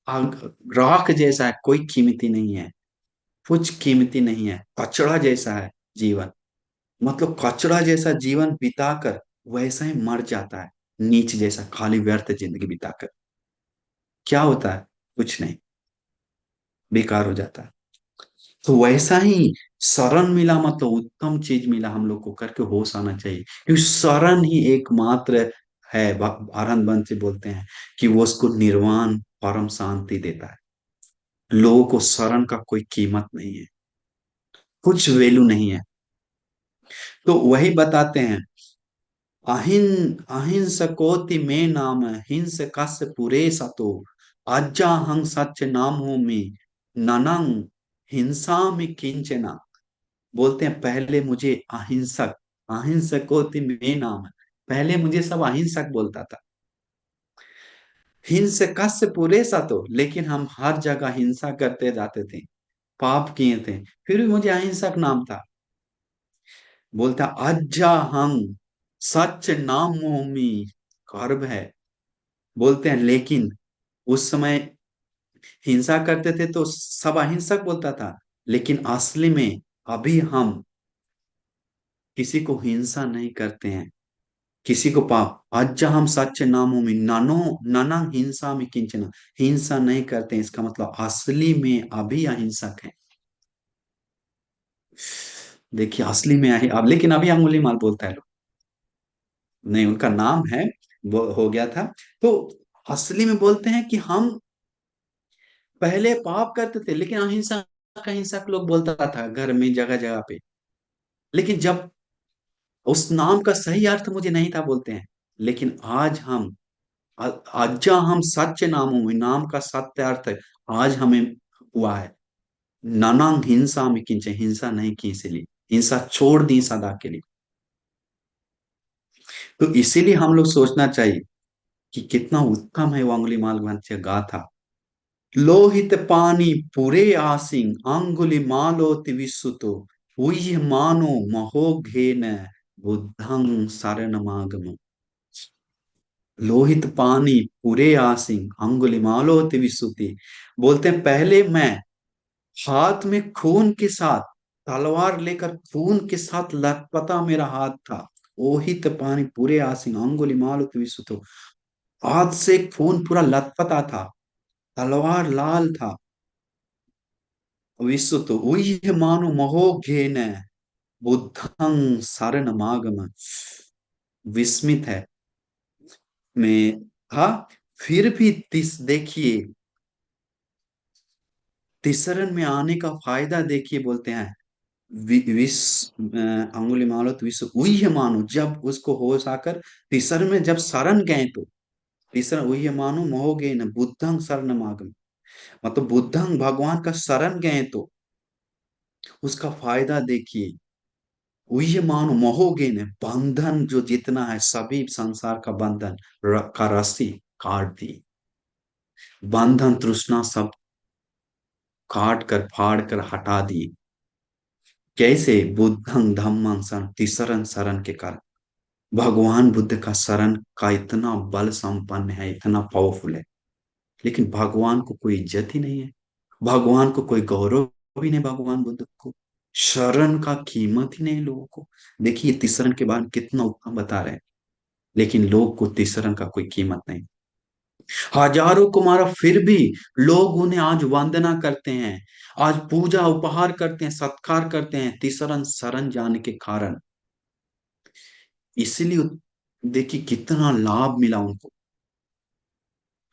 राख जैसा है, कोई कीमती नहीं है, कुछ कीमती नहीं है, कचड़ा जैसा है जीवन, मतलब कचड़ा जैसा जीवन बिताकर वैसा ही मर जाता है, नीच जैसा खाली व्यर्थ जिंदगी बिताकर क्या होता है? कुछ नहीं, बेकार हो जाता है। तो वैसा ही शरण मिला मतलब उत्तम चीज मिला हम लोग को करके होश आना चाहिए, क्योंकि शरण ही एकमात्र है, आनंद बन से बोलते हैं कि वो उसको निर्वाण परम शांति देता है। लोगों को शरण का कोई कीमत नहीं है, कुछ वैल्यू नहीं है। तो वही बताते हैं, अहिंसकोति में नाम हिंस कस्य पुरे सतो, अज्जा हंग सच नाम हो में ननंग हिंसा में किंचना। बोलते हैं पहले मुझे अहिंसक, अहिंसकोति में नाम, पहले मुझे सब अहिंसक बोलता था, हिंस कस्य पुरे सतो, लेकिन हम हर जगह हिंसा करते जाते थे, पाप किए थे, फिर भी मुझे अहिंसक नाम था। बोलता अज्जा हंग सच नाम मोहमी, गर्व है। बोलते हैं लेकिन उस समय हिंसा करते थे तो सब अहिंसक बोलता था, लेकिन असली में अभी हम किसी को हिंसा नहीं करते हैं, किसी को पाप, अज्जा हम सच नामों में नानो, नाना हिंसा में किंचना, हिंसा नहीं करते हैं, इसका मतलब असली में अभी अहिंसक है। देखिए असली में अब लेकिन अभी अंगुली माल बोलता है लोग, नहीं उनका नाम है, वो हो गया था। तो असली में बोलते हैं कि हम पहले पाप करते थे लेकिन अहिंसा, अहिंसक लोग बोलता था घर में जगह जगह पे, लेकिन जब उस नाम का सही अर्थ मुझे नहीं था बोलते हैं, लेकिन आज हम अज्जा हम सत्य नामों में, नाम का सत्य अर्थ आज हमें हुआ है, नानांग हिंसा में किंचे, हिंसा नहीं की, इसीलिए हिंसा छोड़ दी सदा के लिए। तो इसीलिए हम लोग सोचना चाहिए कि कितना उत्तम है वो अंगुलीमाल ग्रंथ गाथा। लोहित पानी पुरे आसिंग अंगुली मालोति विसुतो, हुई मानो महोघेन बुद्धं शरणमागम। लोहित पानी पूरे आसिंग अंगुली मालोति विसुति, बोलते हैं पहले मैं हाथ में खून के साथ, तलवार लेकर खून के साथ लटपटा मेरा हाथ था, ओहित पानी पूरे आसिंग अंगुली मालोति विसुतो, हाथ से खून पूरा लटपटा था, तलवार लाल था, विसुतो उय मानो महोघेन बुद्धं शरणमागम, विस्मित है मैं था, फिर भी देखिए तीसरन में आने का फायदा देखिए, बोलते हैं विस अंगुली मानो तो विश्व उह्य मानो, जब उसको होश आकर तीसर में जब शरण गए तो, तीसरा उह्य मानो मोहोगे न बुद्धं शरण मागम, मतलब बुद्धं भगवान का शरण गए तो उसका फायदा देखिए, उह्य मानो मोहोगे न, बंधन जो जितना है सभी संसार का बंधन का रस्सी काट दी, बंधन तृष्णा सब काट कर फाड़ कर हटा दी। कैसे? बुद्धं धम्मं शरण, तीसरन शरण के कारण, भगवान बुद्ध का शरण का इतना बल संपन्न है, इतना पावरफुल है, लेकिन भगवान को कोई इज्जत ही नहीं है, भगवान को कोई गौरव भी नहीं, भगवान बुद्ध को शरण का कीमत ही नहीं लोगों को। देखिए तीसरन के बाद कितना उत्तम बता रहे हैं, लेकिन लोग को तीसरन का कोई कीमत नहीं। हजारों को मारा, फिर भी लोग उन्हें आज वंदना करते हैं, आज पूजा उपहार करते हैं, सत्कार करते हैं, तीसरन शरण जाने के कारण। इसलिए देखिए कितना लाभ मिला उनको।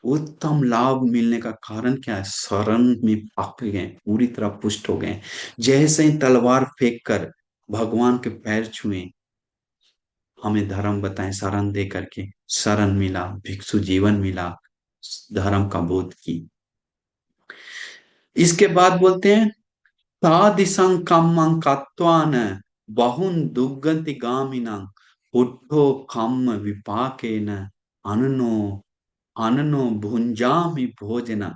उत्तम लाभ मिलने का कारण क्या है? शरण में पक गए, पूरी तरह पुष्ट हो गए। जैसे ही तलवार फेंक कर भगवान के पैर छुए, हमें धर्म बताएं शरण दे करके, शरण मिला, भिक्षु जीवन मिला, धर्म का बोध की। इसके बाद बोलते हैं, तादिसं कम्मं कत्वान बहुन दुग्गति गामिनं पुट्ठो कम्म विपाकेन अननो अननो भुंजामि भोजना।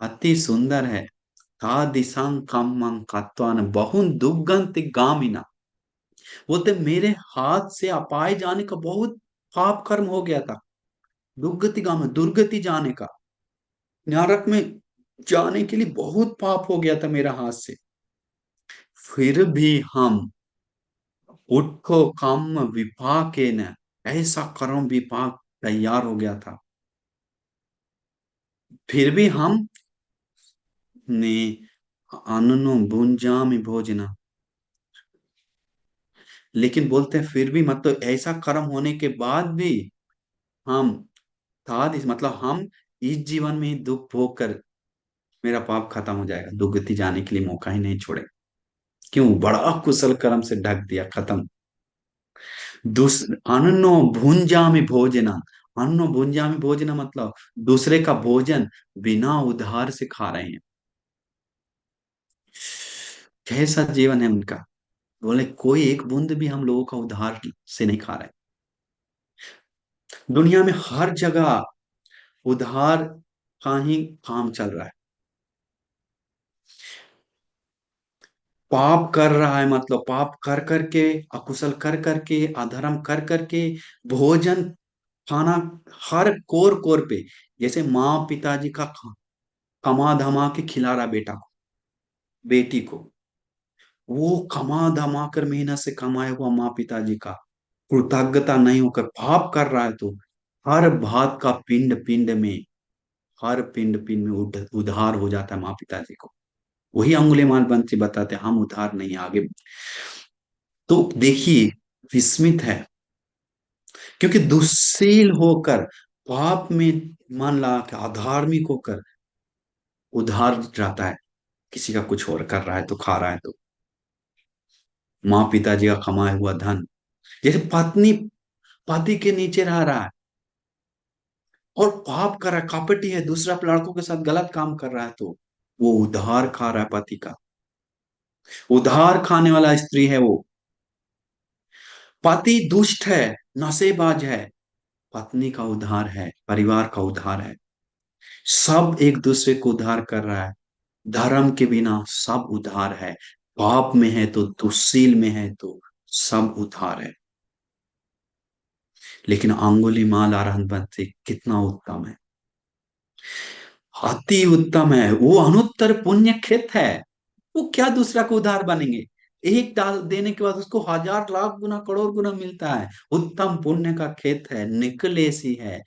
अति सुंदर है। तादिसं कम्मं कत्वान बहुन दुग्गति गामिना। बोलते मेरे हाथ से अपाए जाने का बहुत पाप कर्म हो गया था। दुर्गति गाम, दुर्गति जाने का, नरक में जाने के लिए बहुत पाप हो गया था मेरा हाथ से। फिर भी हम उठो काम विपाके न, ऐसा कर्म विपाक तैयार हो गया था, फिर भी हम ने अननो भुंजामि भोजना। लेकिन बोलते हैं फिर भी, मतलब ऐसा कर्म होने के बाद भी हम था मतलब हम इस जीवन में ही दुख भोग कर मेरा पाप खत्म हो जाएगा, दुर्गति जाने के लिए मौका ही नहीं छोड़े। क्यों? बड़ा कुशल कर्म से ढक दिया, खत्म। अन्नो भुंजा में भोजना। अन्नो भुंजा में भोजना मतलब दूसरे का भोजन बिना उधार से खा रहे हैं। कैसा जीवन है उनका! बोले कोई एक बूंद भी हम लोगों का उधार से नहीं खा रहे। दुनिया में हर जगह उधार का ही काम चल रहा है। पाप कर रहा है, मतलब पाप कर करके, अकुशल कर करके, अधर्म कर करके भोजन खाना, हर कोर कोर पे, जैसे माँ पिताजी का कमा धमा के खिला रहा बेटा को, बेटी को, वो कमा धमा कर मेहनत से कमाया हुआ माँ पिताजी का कृतज्ञता नहीं होकर पाप कर रहा है, तो हर भात का पिंड पिंड में, हर पिंड पिंड में उधार हो जाता है माँ पिताजी को। वही अंगुलीमाल बंसी बताते हैं, हम उधार नहीं आगे। तो देखिए, विस्मित है, क्योंकि दुश्शील होकर, पाप में मन लगा के अधार्मिक होकर उधार रहता है, किसी का कुछ और कर रहा है तो खा रहा है, तो माँ पिताजी का कमाया हुआ धन, जैसे पत्नी पति के नीचे रह रहा है और पाप कर रहा है, कपटी है, दूसरा लड़कों के साथ गलत काम कर रहा है, तो वो उधार खा रहा है पति का। उधार खाने वाला स्त्री है वो। पति दुष्ट है, नशेबाज है, पत्नी का उधार है, परिवार का उधार है। सब एक दूसरे को उधार कर रहा है। धर्म के बिना सब उधार है। पाप में है तो, दुश्शील में है तो सब उधार है। लेकिन अंगुलीमाल अरहंत से कितना उत्तम है, अति उत्तम है। वो अनुत्तर पुण्य खेत है। वो क्या दूसरा को उधार बनेंगे? एक डाल देने के बाद उसको हजार लाख गुना करोड़ गुना मिलता है। उत्तम पुण्य का खेत है, निकले सी है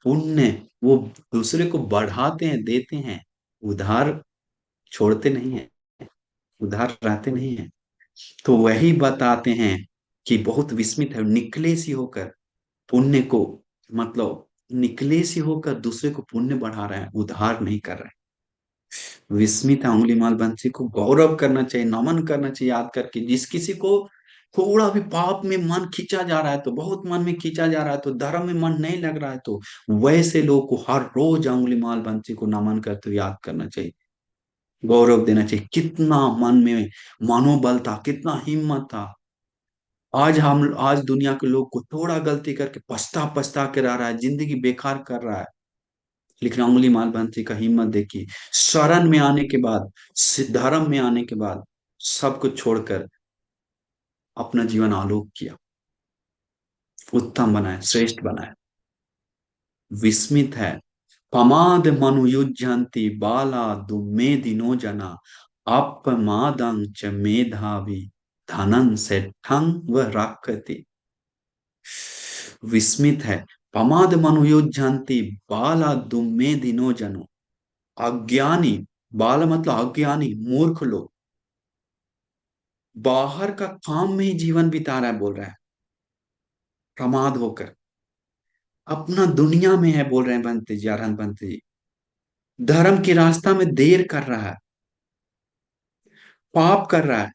पुण्य। वो दूसरे को बढ़ाते हैं, देते हैं, उधार छोड़ते नहीं है, उधार रहते नहीं है। तो वही बताते हैं कि बहुत विस्मित है, निकले सी होकर पुण्य को, मतलब निकले सी होकर दूसरे को पुण्य बढ़ा रहे हैं, उधार नहीं कर रहे हैं। विस्मित है अंगुलीमाल बंसी को गौरव करना चाहिए, नमन करना चाहिए याद करके। जिस किसी को थोड़ा भी पाप में मन खींचा जा रहा है, तो बहुत मन में खींचा जा रहा है, तो धर्म में मन नहीं लग रहा है, तो वैसे लोग को हर रोज अंगुलीमाल बंसी को नमन करते हुए याद करना चाहिए, गौरव देना चाहिए। कितना मन में मनोबल था, कितना हिम्मत था। आज दुनिया के लोग को थोड़ा गलती करके पछता पछता के रह रहा है, जिंदगी बेकार कर रहा है। लेकिन अंगुली माल बंसी का हिम्मत देखिए, शरण में आने के बाद, धर्म में आने के बाद सब कुछ छोड़कर अपना जीवन आलोक किया, उत्तम बनाया, श्रेष्ठ बनाया। विस्मित है। पमाद मनु युज्यंति बाला दुमेदिनो जना अपमादं च मेधावी धनं सेठं व राक्षति। विस्मित है। प्रमाद मनुयुज्यन्ति बाला दुम्मे दिनो जनो। अज्ञानी, बाल मतलब अज्ञानी मूर्ख लोग बाहर का काम में ही जीवन बिता रहा है, बोल रहा है प्रमाद होकर, अपना दुनिया में है, बोल रहे हैं बनते जी, आरहन बनते जी, धर्म के रास्ता में देर कर रहा है, पाप कर रहा है।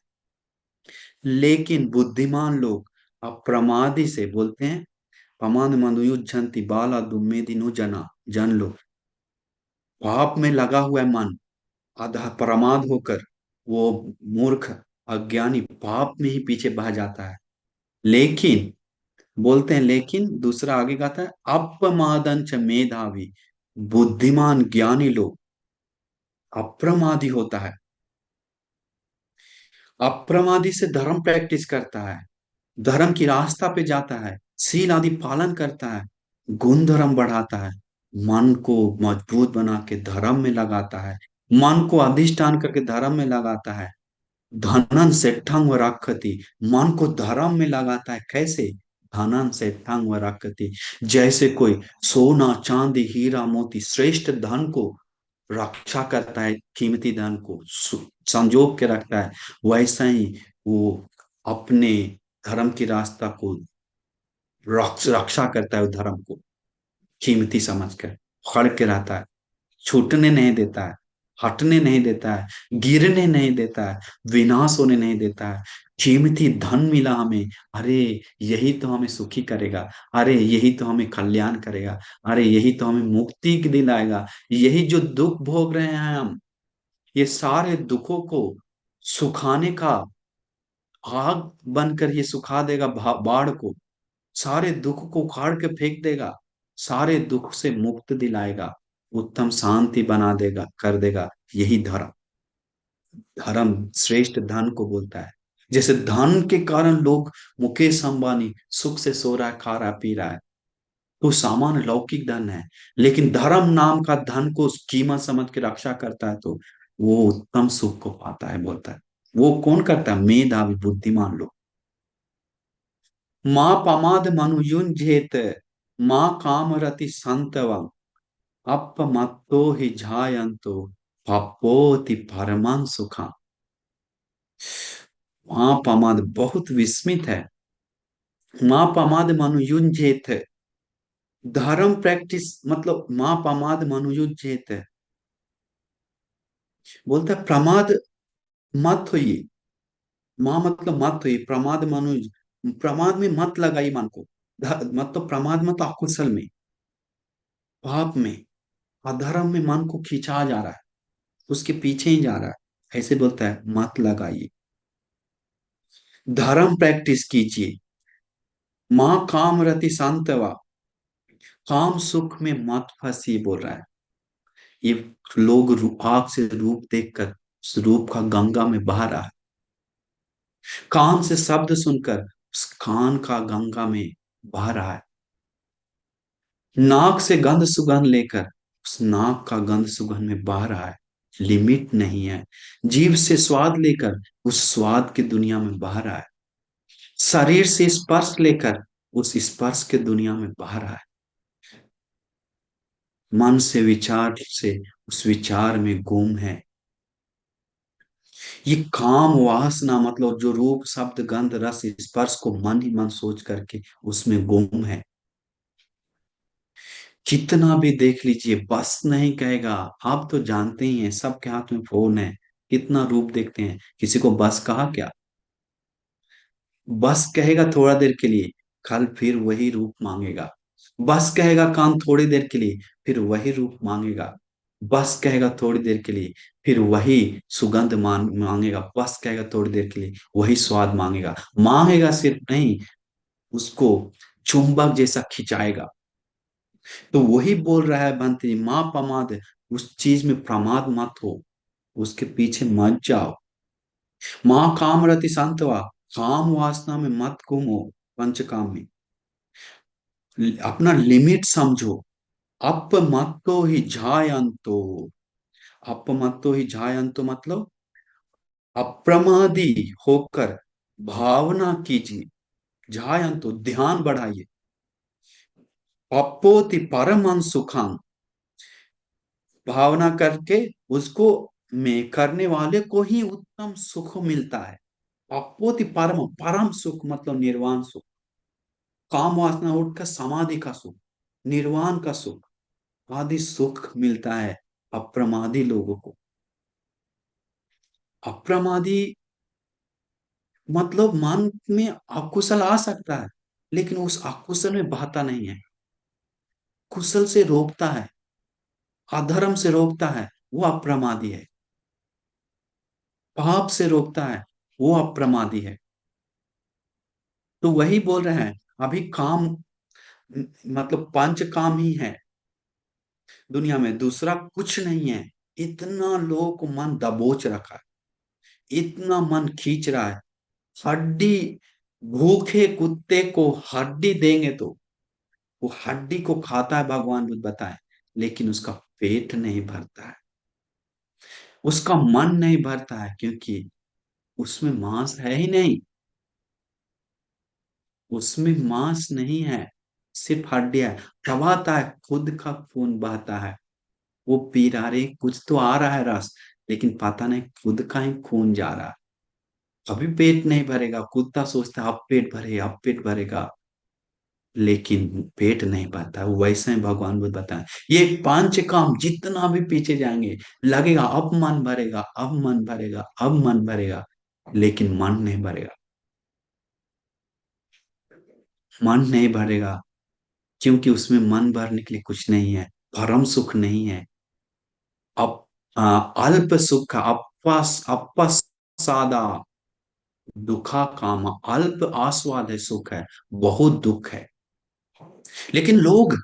लेकिन बुद्धिमान लोग अप्रमादी से बोलते हैं, प्रमाद मनुयुज्यन्ति बाला दुम्मे दिनो जना, जन लोग पाप में लगा हुआ है मन, आधा प्रमाद होकर वो मूर्ख अज्ञानी पाप में ही पीछे बह जाता है। लेकिन बोलते हैं, लेकिन दूसरा आगे कहता है अपमादंच मेधावी, बुद्धिमान ज्ञानी लोग अप्रमादी होता है, अप्रमादी से धर्म प्रैक्टिस करता है, धर्म की रास्ता पे जाता है, सील आदि पालन करता है, गुण धर्म बढ़ाता है, मन को मजबूत बना के धर्म में लगाता है, मन को अधिष्ठान करके धर्म में लगाता है, धनन सेठंग व रखति, मन को धर्म में लगाता है, कैसे? धनन सेठंग व रखति, जैसे कोई सोना चांदी हीरा मोती श्रेष्ठ धन को रक्षा करता है, कीमती धन को संजोग के रखता है, वैसा ही वो अपने धर्म की रास्ता को रक्षा करता है, उस धर्म को कीमती समझकर खड़ के रहता है, छूटने नहीं देता है, हटने नहीं देता है, गिरने नहीं देता है, विनाश होने नहीं देता है। कीमती धन मिला हमें, अरे यही तो हमें सुखी करेगा, अरे यही तो हमें कल्याण करेगा, अरे यही तो हमें मुक्ति दिलाएगा, यही जो दुख भोग रहे हैं हम, ये सारे दुखों को सुखाने का आग बनकर ये सुखा देगा बाढ़ को, सारे दुख को उखाड़ के फेंक देगा, सारे दुख से मुक्त दिलाएगा, उत्तम शांति बना देगा, कर देगा। यही धर्म, धर्म श्रेष्ठ धन को बोलता है। जैसे धन के कारण लोग, मुकेश अंबानी सुख से सो रहा है, खा रहा है, पी रहा है, तो सामान्य लौकिक धन है। लेकिन धर्म नाम का धन को कीमत समझ के रक्षा करता है तो वो उत्तम सुख को पाता है, बोलता है। वो कौन करता है? मेधावी बुद्धिमान लोग। माँ पमाद मनुयुंजेत, माँ कामरति संतवम, अपमत्तो हि जायन्तो पप्पोति परमं सुखम। माँ पमाद बहुत विस्मित है, माँ पमाद मनुयुंजेत, धर्म प्रैक्टिस मतलब माँ पमाद मनुयुंजेत, बोलता है प्रमाद मत होइए, माँ मतलब मत होइए, प्रमाद मनुज, प्रमाद में मत लगाइए मन को, मतलब प्रमाद मत अकुशल में, पाप में, अधर्म में मन को खींचा जा रहा है, उसके पीछे ही जा रहा है, ऐसे बोलता है मत लगाइए, धर्म प्रैक्टिस कीजिए। माँ काम रति संतवा, काम सुख में मत फंसी, बोल रहा है। ये लोग आंख से रूप देखकर उस रूप का गंगा में बहा रहा है, कान से शब्द सुनकर उस कान का गंगा में बह रहा है, नाक से गंध सुगंध लेकर उस नाक का गंध सुगंध में बह रहा है, लिमिट नहीं है। जीभ से स्वाद लेकर उस स्वाद की दुनिया में बह रहा है, शरीर से स्पर्श लेकर उस स्पर्श के दुनिया में बह रहा है, मन से विचार से उस विचार में गुम है। ये काम वासना मतलब जो रूप शब्द गंध रस स्पर्श को मन ही मन सोच करके उसमें गुम है। कितना भी देख लीजिए बस नहीं कहेगा। आप तो जानते ही हैं, सबके हाथ में फोन है, कितना रूप देखते हैं, किसी को बस कहा क्या? बस कहेगा थोड़ा देर के लिए, कल फिर वही रूप मांगेगा। बस कहेगा कान थोड़ी देर के लिए, फिर वही रूप मांगेगा। बस कहेगा थोड़ी देर के लिए, फिर वही सुगंध मांगेगा। बस कहेगा थोड़ी देर के लिए, वही स्वाद मांगेगा। मांगेगा सिर्फ नहीं, उसको चुंबक जैसा खिंचाएगा। तो वही बोल रहा है बंती, माँ प्रमाद, उस चीज में प्रमाद मत हो, उसके पीछे मत जाओ। माँ काम रति संतवा, काम वासना में मत घूमो, पंचकाम में अपना लिमिट समझो। अपमत्तो ही झायंतो, अपमत्तो ही झायंतो मतलब अप्रमादी होकर भावना कीजिए, झायंतो ध्यान बढ़ाइए, पप्पोति परमं सुखं, भावना करके उसको में करने वाले को ही उत्तम सुख मिलता है। पप्पोति परम, परम सुख मतलब निर्वाण सुख, काम वासना उठकर समाधि का सुख, निर्वाण का सुख आदि सुख मिलता है अप्रमादी लोगों को। अप्रमादी मतलब मन में अकुशल आ सकता है, लेकिन उस अकुशल में बहता नहीं है, कुशल से रोकता है, अधर्म से रोकता है, वो अप्रमादी है। पाप से रोकता है, वो अप्रमादी है। तो वही बोल रहे हैं, अभी काम मतलब पंच काम ही है दुनिया में, दूसरा कुछ नहीं है। इतना लोगों को मन दबोच रखा है, इतना मन खींच रहा है। हड्डी, भूखे कुत्ते को हड्डी देंगे तो वो हड्डी को खाता है, भगवान बुद्ध बताए, लेकिन उसका पेट नहीं भरता है, उसका मन नहीं भरता है, क्योंकि उसमें मांस है ही नहीं, उसमें मांस नहीं है, सिर्फ हड्डियां है। चबाता है, खुद का खून बहता है, वो पी रहा रे, कुछ तो आ रहा है रस, लेकिन पता नहीं खुद का ही खून जा रहा है। अभी पेट नहीं भरेगा, कुत्ता सोचता है अब पेट भरे, अब पेट भरेगा, लेकिन पेट नहीं भरता। वैसे ही भगवान बुद्ध बताए, ये पांच काम जितना भी पीछे जाएंगे, लगेगा अब मन भरेगा, अब मन भरेगा, अब मन भरेगा, लेकिन मन नहीं भरेगा, मन नहीं भरेगा, क्योंकि उसमें मन भरने के लिए कुछ नहीं है, परम सुख नहीं है। अप अल्प सुख, अपसादा दुखा काम, अल्प आस्वाद है, सुख है, बहुत दुख है। लेकिन लोग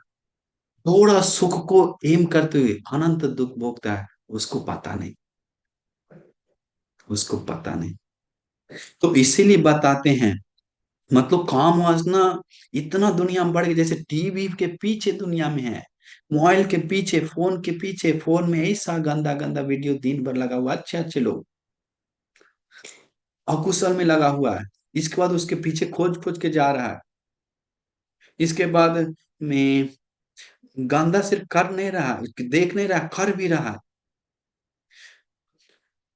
थोड़ा सुख को एम करते हुए अनंत दुख भोगता है, उसको पता नहीं, उसको पता नहीं। तो इसीलिए बताते हैं, मतलब काम वासना इतना दुनिया में बढ़ गई, जैसे टीवी के पीछे दुनिया में है, मोबाइल के पीछे, फोन के पीछे, फोन में ऐसा गंदा गंदा वीडियो दिन भर लगा हुआ, अच्छे अच्छे लोग अकुशल में लगा हुआ है, इसके बाद उसके पीछे खोज खोज के जा रहा है। इसके बाद में गंदा सिर्फ कर नहीं रहा, देख नहीं रहा, कर भी रहा है,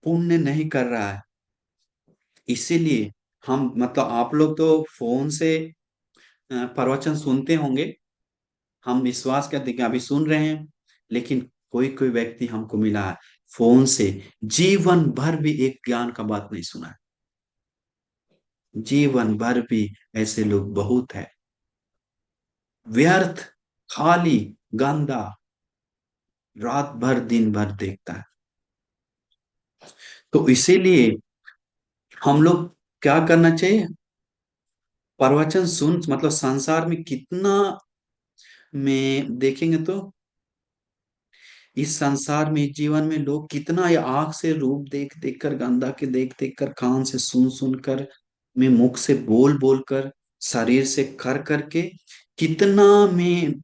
पुण्य नहीं कर रहा है। इसीलिए हम मतलब आप लोग तो फोन से प्रवचन सुनते होंगे, हम विश्वास करते हैं कि अभी सुन रहे हैं, लेकिन कोई कोई व्यक्ति हमको मिला है फोन से जीवन भर भी एक ज्ञान का बात नहीं सुना है, जीवन भर भी ऐसे लोग बहुत है। व्यर्थ, खाली, गंदा, रात भर दिन भर देखता है। तो इसीलिए हम लोग क्या करना चाहिए, प्रवचन सुन, मतलब संसार में कितना में देखेंगे तो इस संसार में, इस जीवन में लोग कितना ये आंख से रूप देख देख कर, गंदा के देख देख कर, कान से सुन सुन कर, में मुख से बोल बोल कर, शरीर से कर करके कितना में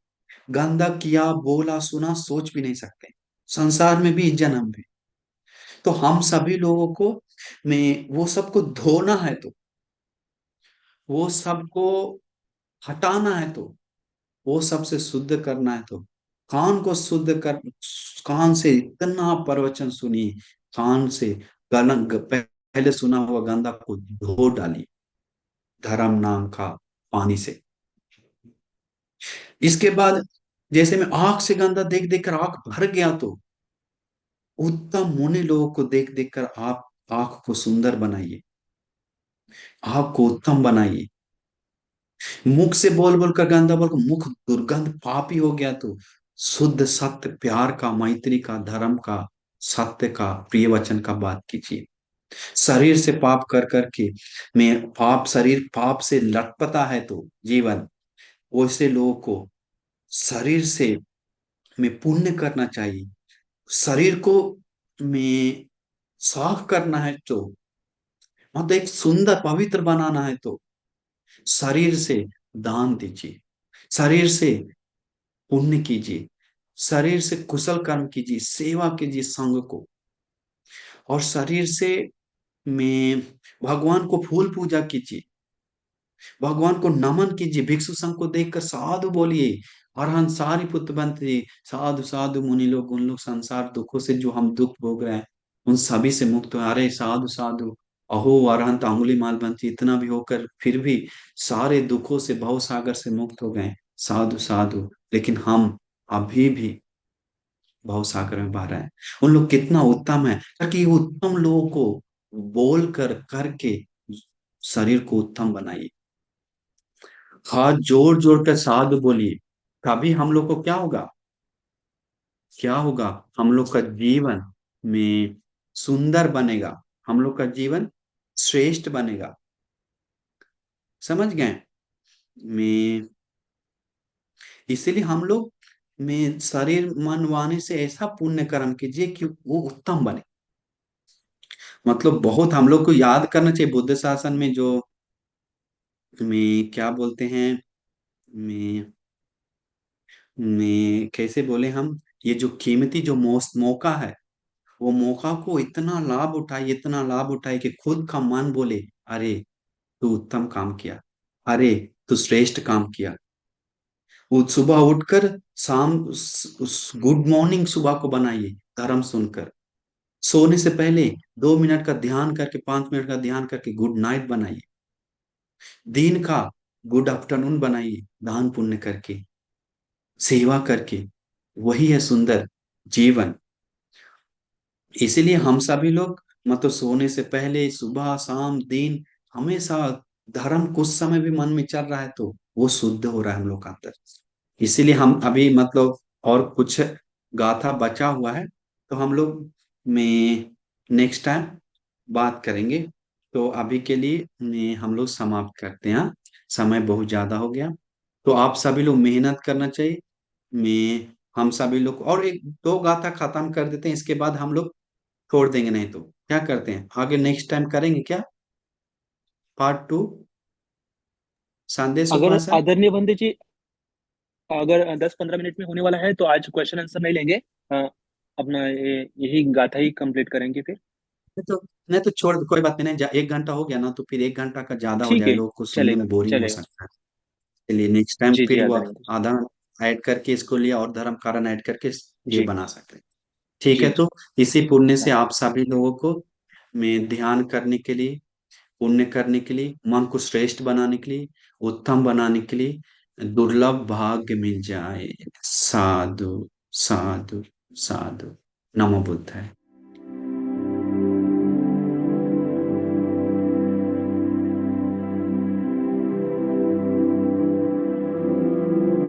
गंदा किया, बोला, सुना, सोच भी नहीं सकते, संसार में भी, इस जन्म में। तो हम सभी लोगों को में वो सबको धोना है, तो वो सबको हटाना है, तो वो सबसे शुद्ध करना है, तो कान को शुद्ध कर, कान से इतना प्रवचन सुनिए, कान से पहले सुना हुआ गंदा को धो डालिए धर्म नाम का पानी से। इसके बाद जैसे मैं आंख से गंदा देख देख कर आंख भर गया, तो उत्तम मुनि लोगों को देख देख कर आप आंख को सुंदर बनाइए, आंख को उत्तम बनाइए। मुख से बोल बोल कर गंदा बोल कर मुख दुर्गंध पापी हो गया, तो शुद्ध सत्य प्यार का, मैत्री का, धर्म का, सत्य का, प्रिय वचन का बात कीजिए। शरीर से पाप कर करके में पाप, शरीर पाप से लटपटा है, तो जीवन, वैसे लोगों को शरीर से में पुण्य करना चाहिए। शरीर को में साफ करना है, तो मतलब एक सुंदर पवित्र बनाना है, तो शरीर से दान दीजिए, शरीर से पुण्य कीजिए, शरीर से कुशल कर्म कीजिए, सेवा कीजिए संघ को, और शरीर से में भगवान को फूल पूजा कीजिए, भगवान को नमन कीजिए, भिक्षु संघ को देखकर साधु बोलिए। अरहंत सारिपुत्र बंते, साधु साधु मुनि लोग, उन लोग संसार दुखों से जो हम दुख भोग रहे हैं उन सभी से मुक्त हो। अरे साधु साधु, अहो अरहंत अंगुलीमाल बंती, इतना भी होकर फिर भी सारे दुखों से, भव सागर से मुक्त हो गए। साधु साधु, लेकिन हम अभी भी भव सागर में बह रहे हैं। उन लोग कितना उत्तम है, ताकि उत्तम लोगों को बोल कर करके शरीर को उत्तम बनाइए। हाथ जोड़ जोड़ कर साधु बोलिए। तभी हम लोग को क्या होगा, क्या होगा, हम लोग का जीवन में सुंदर बनेगा, हम लोग का जीवन श्रेष्ठ बनेगा। समझ गए? में इसीलिए हम लोग में शरीर मन वाणी से ऐसा पुण्य कर्म कीजिए कि वो उत्तम बने। मतलब बहुत हम लोग को याद करना चाहिए, बुद्ध शासन में जो में क्या बोलते हैं, में में कैसे बोले हम, ये जो कीमती जो मौका है, वो मौका को इतना लाभ उठाए, इतना लाभ उठाए कि खुद का मन बोले, अरे तू उत्तम काम किया, अरे तू श्रेष्ठ काम किया। वो सुबह उठकर शाम गुड मॉर्निंग सुबह को बनाइए धर्म सुनकर। सोने से पहले 2 मिनट का ध्यान करके, 5 मिनट का ध्यान करके गुड नाइट बनाइए। दिन का गुड आफ्टरनून बनाइए, दान पुण्य करके, सेवा करके। वही है सुंदर जीवन। इसीलिए हम सभी लोग मतलब सोने से पहले, सुबह शाम दिन, हमेशा धर्म कुछ समय भी मन में चल रहा है तो वो शुद्ध हो रहा है हम लोग का अंदर। इसीलिए हम अभी मतलब और कुछ गाथा बचा हुआ है, तो हम लोग में नेक्स्ट टाइम बात करेंगे। तो अभी के लिए हम लोग समाप्त करते हैं, हाँ? समय बहुत ज्यादा हो गया। तो आप सभी लोग मेहनत करना चाहिए। मैं हम सभी लोग और एक दो गाथा खत्म कर देते हैं, इसके बाद हम लोग छोड़ देंगे। नहीं तो क्या करते हैं, आगे नेक्स्ट टाइम करेंगे क्या, पार्ट 2, संदेश अगर उपासना। आदरणीय बंदे जी, अगर 10-15 मिनट में होने वाला है तो आज क्वेश्चन आंसर नहीं लेंगे। अपना यही गाथा ही कंप्लीट करेंगे फिर। नहीं तो छोड़, कोई बात नहीं, 1 घंटा हो गया ना, तो फिर 1 घंटा का ज्यादा हो ठीक जाए, है, लोग को सुनने चलेगा में बोरिंग हो चलेगा। सकता है। चलिए नेक्स्ट टाइम जी जी फिर वो आदरणीय बंदे आधा ऐड करके इसको लिया, और धर्म कारण ऐड करके ये जी बना सकते हैं। ठीक है, जी तो जी। इसी पुण्य से धन्यवाद। आप सभी लोगों को मैं ध्यान करने के लिए, पुण्य करने के लिए, मन को श्रेष्ठ बनाने के लिए, उत्तम बनाने के लिए दुर्लभ भाग्य मिल जाए। साधु साधु साधु। नमो बुद्धाय।